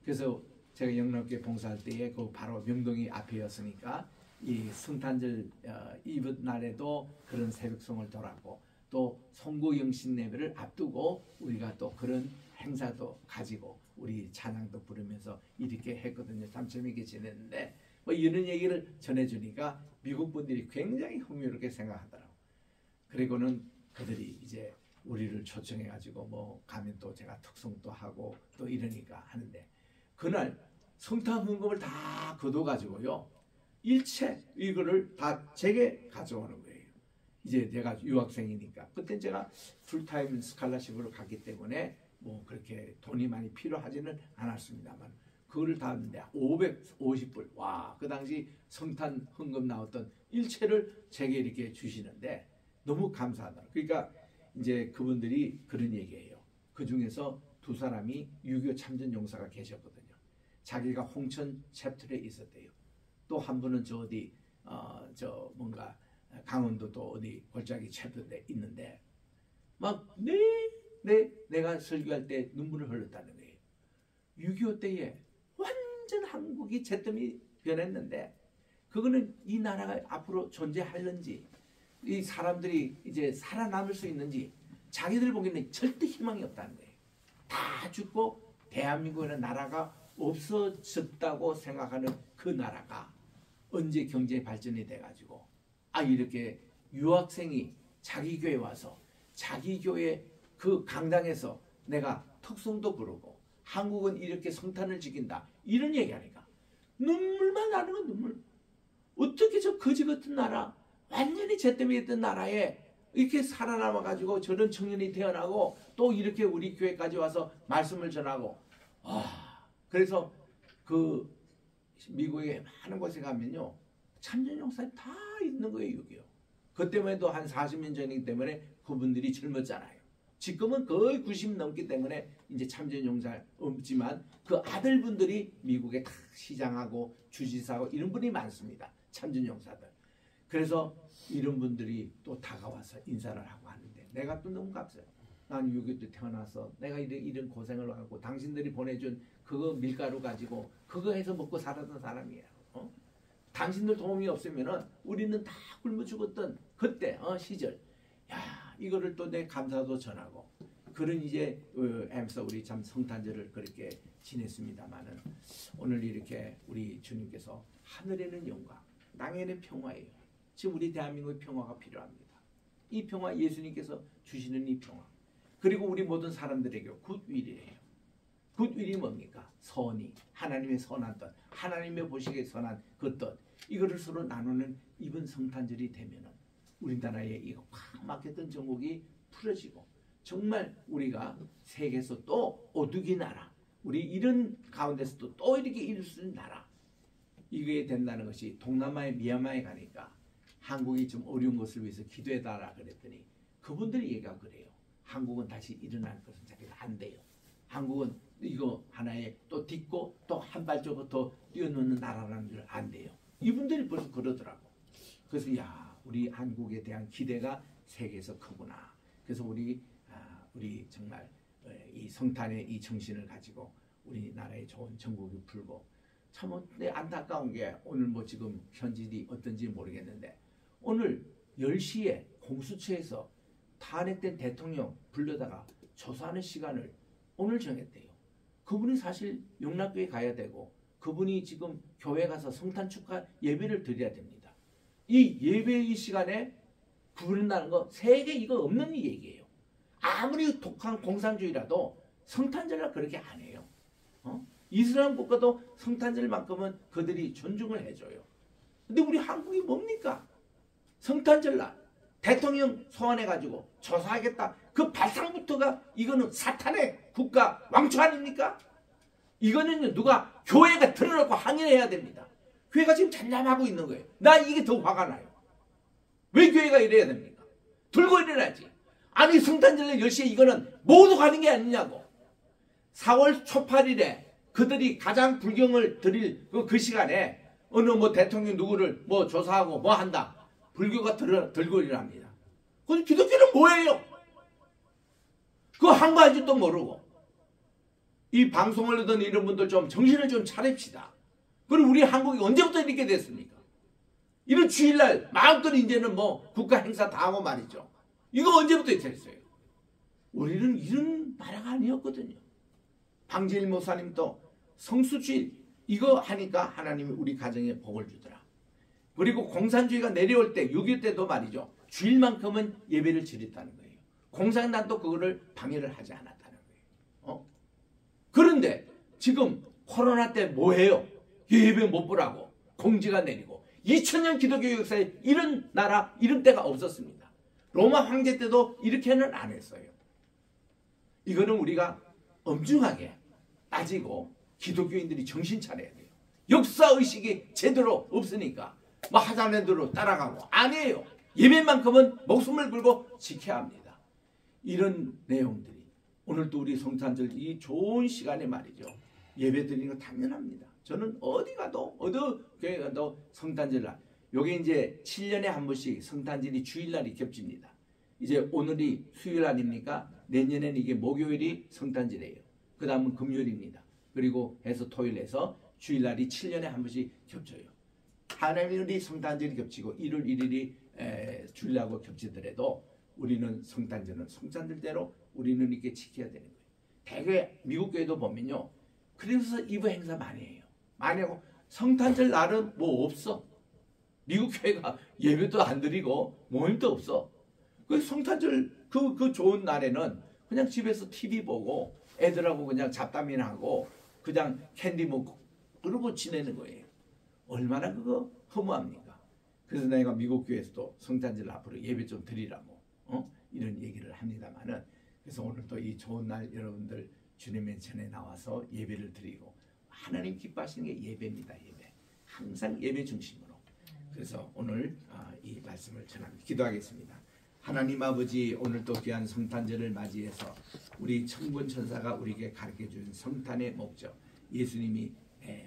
그래서 제가 영남교회 봉사할 때에 그 바로 명동이 앞이었으니까 이 성탄절 이브 날에도 그런 새벽송을 돌았고 또 송구영신 예배를 앞두고 우리가 또 그런 행사도 가지고 우리 찬양도 부르면서 이렇게 했거든요. 참 재미있게 지냈는데 뭐 이런 얘기를 전해주니까 미국 분들이 굉장히 흥미롭게 생각하더라고. 그리고는 그들이 이제 우리를 초청해가지고 뭐 가면 또 제가 특송도 하고 또 이러니까 하는데 그날 성탄 헌금을 다 거둬가지고요. 일체 이거를 다 제게 가져오는 거예요. 이제 내가 유학생이니까 그때 제가 풀타임 스칼라십으로 갔기 때문에 뭐 그렇게 돈이 많이 필요하지는 않았습니다만 그거를 다 했는데 550불 와 그 당시 성탄 헌금 나왔던 일체를 제게 이렇게 주시는데 너무 감사하다. 그러니까 이제 그분들이 그런 얘기예요. 그 중에서 2사람이 6.25 참전용사가 계셨거든요. 자기가 홍천 챕틀에 있었대요. 또 한 분은 저 어디 저 뭔가 강원도 또 어디 골짜기 챕틀에 있는데 막 내가 설교할 때 눈물을 흘렸다는 거예요. 6.25 때에 완전 한국이 잿더미 변했는데 그거는 이 나라가 앞으로 존재할는지 이 사람들이 이제 살아남을 수 있는지 자기들 보기에는 절대 희망이 없다는 거예요. 다 죽고 대한민국이라는 나라가 없어졌다고 생각하는 그 나라가 언제 경제 발전이 돼가지고 이렇게 유학생이 자기 교회 와서 자기 교회 그 강당에서 내가 특송도 부르고 한국은 이렇게 성탄을 지킨다 이런 얘기하니까 눈물만 나는 건 눈물. 어떻게 저 거지 같은 나라 완전히 잿더미 했던 나라에 이렇게 살아남아가지고 저런 청년이 태어나고 또 이렇게 우리 교회까지 와서 말씀을 전하고 그래서 그 미국의 많은 곳에 가면요 참전용사들이 다 있는 거예요. 여기요. 그때만 해도 한 40년 전이기 때문에 그분들이 젊었잖아요. 지금은 거의 90 넘기 때문에 이제 참전용사 없지만 그 아들분들이 미국에 다 시장하고 주지사하고 이런 분이 많습니다. 참전용사들. 그래서 이런 분들이 또 다가와서 인사를 하고 하는데 내가 또 너무 감사해요. 난 6.25 때 태어나서 내가 이런 고생을 하고 당신들이 보내준 그거 밀가루 가지고 그거 해서 먹고 살았던 사람이에요. 당신들 도움이 없으면은 우리는 다 굶어 죽었던 그때 시절. 야 이거를 또 내 감사도 전하고 그런 이제 하면서 우리 참 성탄절을 그렇게 지냈습니다만은 오늘 이렇게 우리 주님께서 하늘에는 영광, 땅에는 평화예요. 지금 우리 대한민국의 평화가 필요합니다. 이 평화 예수님께서 주시는 이 평화. 그리고 우리 모든 사람들에게 굿윌이에요. 굿윌이 뭡니까? 선이 하나님의 선한 뜻, 하나님의 보시기에 선한 그 뜻. 이거를 서로 나누는 이번 성탄절이 되면은 우리나라에 이거 꽉 막혔던 정국이 풀어지고 정말 우리가 세계에서 또 오두기 나라, 우리 이런 가운데서도 또 이렇게 이룰 수 있는 나라. 이게 된다는 것이 동남아의 미얀마에 가니까 한국이 좀 어려운 것을 위해서 기도해달라 그랬더니 그분들이 얘기가 그래요. 한국은 다시 일어날 것은 자기가 안 돼요. 한국은 이거 하나에 또 딛고 또 한 발짝을 더 뛰어넘는 나라라는 걸 안 돼요. 이분들이 벌써 그러더라고. 그래서 야 우리 한국에 대한 기대가 세계에서 크구나. 그래서 우리 정말 이 성탄의 이 정신을 가지고 우리나라의 좋은 전국이 풀고 참 안타까운 게 오늘 뭐 지금 현실이 어떤지 모르겠는데 오늘 10시에 공수처에서 탄핵된 대통령 불러다가 조사하는 시간을 오늘 정했대요. 그분이 사실 영락교회 가야 되고 그분이 지금 교회 가서 성탄 축하 예배를 드려야 됩니다. 이 예배의 시간에 부른다는 거 세계 이거 없는 얘기예요. 아무리 독한 공산주의라도 성탄절날 그렇게 안 해요. 이슬람 국가도 성탄절만큼은 그들이 존중을 해줘요. 근데 우리 한국이 뭡니까? 성탄절날 대통령 소환해가지고 조사하겠다. 그 발상부터가 이거는 사탄의 국가 왕초 아닙니까? 이거는요, 누가 교회가 들어놓고 항의해야 됩니다. 교회가 지금 잠잠하고 있는 거예요. 나 이게 더 화가 나요. 왜 교회가 이래야 됩니까? 들고 일어나지. 아니 성탄절 10시에 이거는 모두 가는 게 아니냐고. 4월 초 8일에 그들이 가장 불경을 드릴 그 시간에 어느 뭐 대통령 누구를 뭐 조사하고 뭐 한다. 불교가 들고 일어납니다. 근데 기독교는 뭐예요? 그거 한 가지도 모르고. 이 방송을 하던 이런 분들 좀 정신을 좀 차립시다. 그리고 우리 한국이 언제부터 이렇게 됐습니까? 이런 주일날 마음껏 이제는 뭐 국가 행사 다 하고 말이죠. 이거 언제부터 됐어요? 우리는 이런 나라가 아니었거든요. 방재일 목사님도 성수주일 이거 하니까 하나님이 우리 가정에 복을 주더라. 그리고 공산주의가 내려올 때 6.25 때도 말이죠. 주일만큼은 예배를 드렸다는 거예요. 공산당도 그거를 방해를 하지 않았다는 거예요. 그런데 지금 코로나 때 뭐해요? 예배 못 보라고 공지가 내리고 2000년 기독교 역사에 이런 나라 이런 때가 없었습니다. 로마 황제 때도 이렇게는 안 했어요. 이거는 우리가 엄중하게 따지고 기독교인들이 정신 차려야 돼요. 역사의식이 제대로 없으니까 뭐 하자는 대로 따라가고 아니에요. 예배만큼은 목숨을 걸고 지켜야 합니다. 이런 내용들이 오늘도 우리 성탄절 이 좋은 시간에 말이죠. 예배 드리는 거 당연합니다. 저는 어디 가도 어디 교회 가도 성탄절날 요게 이제 7년에 한 번씩 성탄절이 주일날이 겹칩니다. 이제 오늘이 수요일 아닙니까? 내년에는 이게 목요일이 성탄절이에요. 그 다음은 금요일입니다. 그리고 해서 토요일에서 주일날이 7년에 한 번씩 겹쳐요. 하나님이 성탄절이 겹치고 1월 1일이 주일하고 겹치더라도 우리는 성탄절은 성탄절대로 우리는 이렇게 지켜야 되는 거예요. 대개 미국 교회도 보면요. 그래서 이브 행사 많이 해요. 많이 하고 성탄절 날은 뭐 없어. 미국 교회가 예배도 안 드리고 모임도 없어. 그 성탄절 그 좋은 날에는 그냥 집에서 TV 보고 애들하고 그냥 잡담이나 하고 그냥 캔디 먹고 그러고 지내는 거예요. 얼마나 그거 허무합니까? 그래서 내가 미국 교회에서도 성탄절 앞으로 예배 좀 드리라고 이런 얘기를 합니다만은 그래서 오늘도 이 좋은 날 여러분들 주님의 전에 나와서 예배를 드리고 하나님 기뻐하시는 게 예배입니다. 예배. 항상 예배 중심으로. 그래서 오늘 이 말씀을 전합니다. 기도하겠습니다. 하나님 아버지 오늘도 귀한 성탄절을 맞이해서 우리 천군 천사가 우리에게 가르쳐준 성탄의 목적 예수님이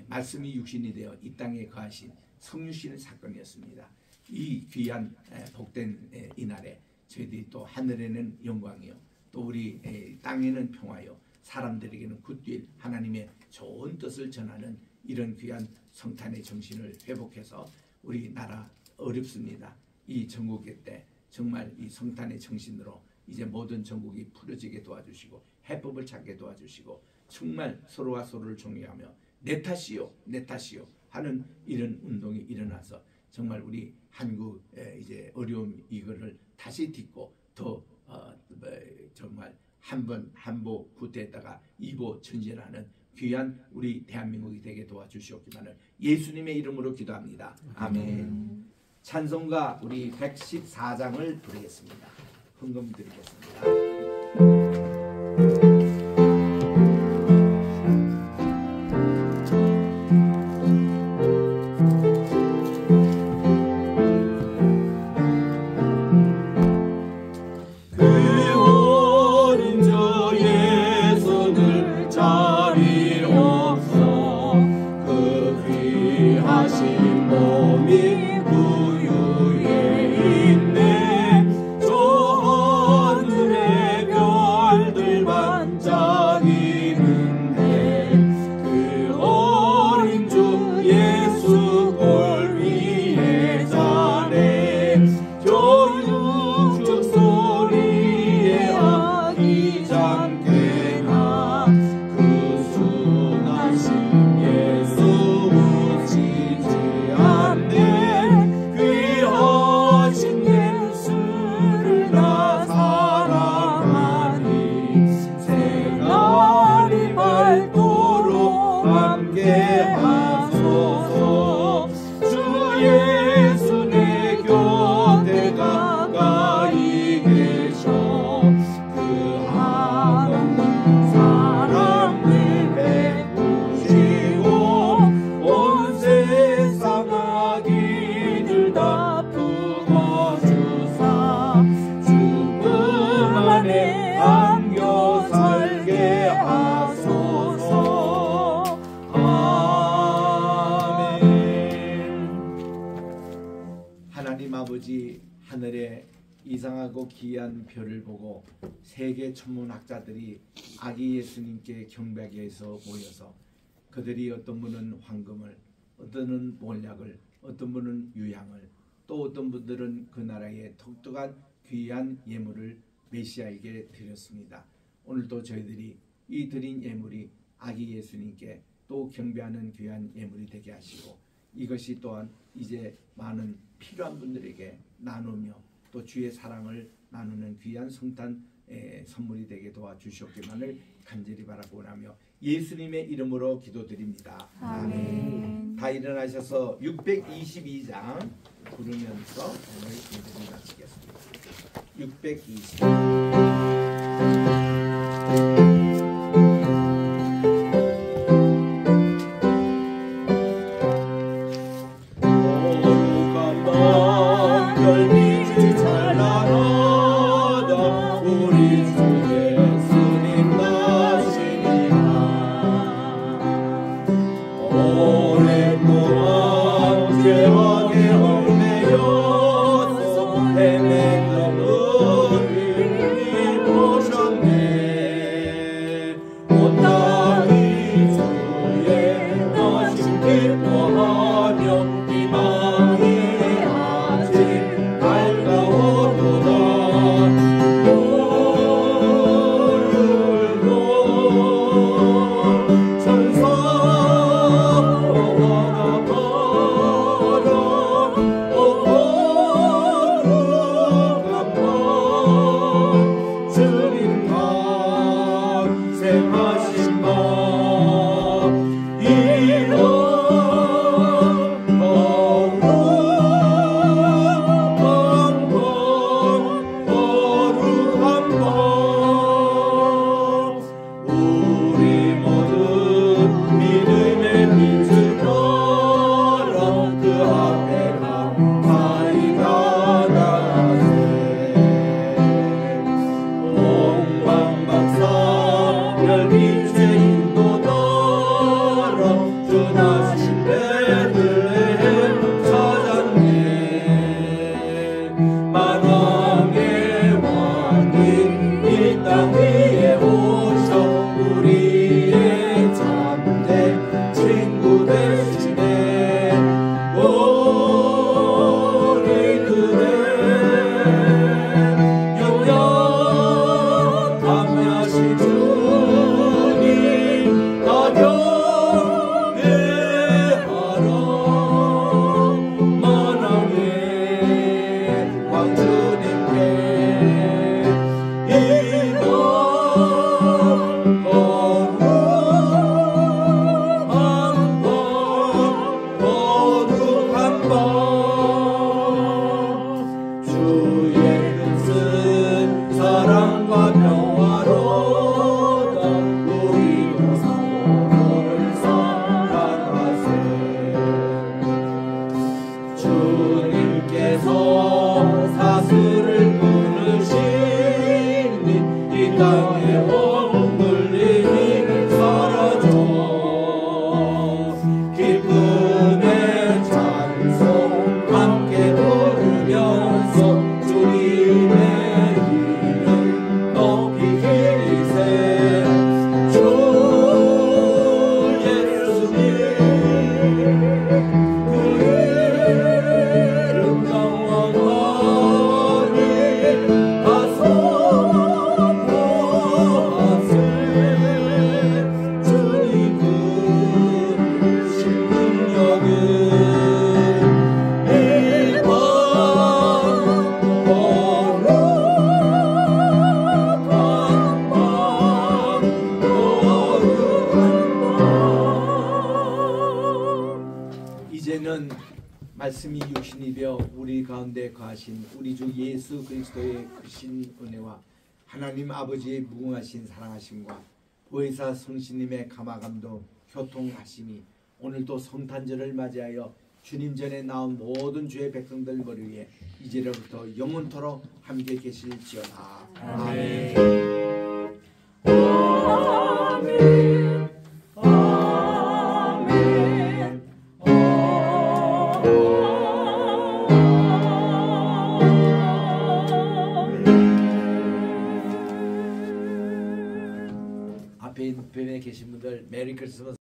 말씀이 육신이 되어 이 땅에 거하신 성육신의 사건이었습니다. 이 귀한 복된 이날에 저희들이 또 하늘에는 영광이요 또 우리 땅에는 평화요 사람들에게는 굿길 하나님의 좋은 뜻을 전하는 이런 귀한 성탄의 정신을 회복해서 우리 나라 어렵습니다. 이 전국의 때 정말 이 성탄의 정신으로 이제 모든 전국이 풀어지게 도와주시고 해법을 찾게 도와주시고 정말 서로가 서로를 존경하며 내 탓이요 내 탓이요 하는 이런 운동이 일어나서 정말 우리 한국 이제 어려움 이거를 다시 딛고 더 정말 한보 후퇴했다가 2보 전진하는 귀한 우리 대한민국이 되게 도와주시옵기만을 예수님의 이름으로 기도합니다. 아멘. 찬송가 우리 114장을 부르겠습니다. 헌금 드리겠습니다. 부유에 있네 저 하늘에 하나님 아버지 하늘에 이상하고 기이한 별을 보고 세계 천문학자들이 아기 예수님께 경배하기 위해서 모여서 그들이 어떤 분은 황금을, 어떤 분은 몰약을, 어떤 분은 유향을, 또 어떤 분들은 그 나라의 독특한 귀한 예물을 메시아에게 드렸습니다. 오늘도 저희들이 이 드린 예물이 아기 예수님께 또 경배하는 귀한 예물이 되게 하시고, 이것이 또한 이제 많은 필요한 분들에게 나누며 또 주의 사랑을 나누는 귀한 성탄 선물이 되게 도와주시옵기만을 간절히 바라고 원하며 예수님의 이름으로 기도드립니다. 아멘. 다 일어나셔서 622장 부르면서 오늘 예배를 마치겠습니다. 620. 말씀이 육신이 되어 우리 가운데 거하신 우리 주 예수 그리스도의 크신 은혜와 하나님 아버지의 무궁하신 사랑하심과 보혜사 성신님의 감화감동 교통하심이 오늘도 성탄절을 맞이하여 주님 전에 나온 모든 주의 백성들 머리 위에 이제로부터 영원토록 함께 계실지어다. 아멘. 아멘. 아멘. 빈 뱀에 계신 분들 메리 크리스마스.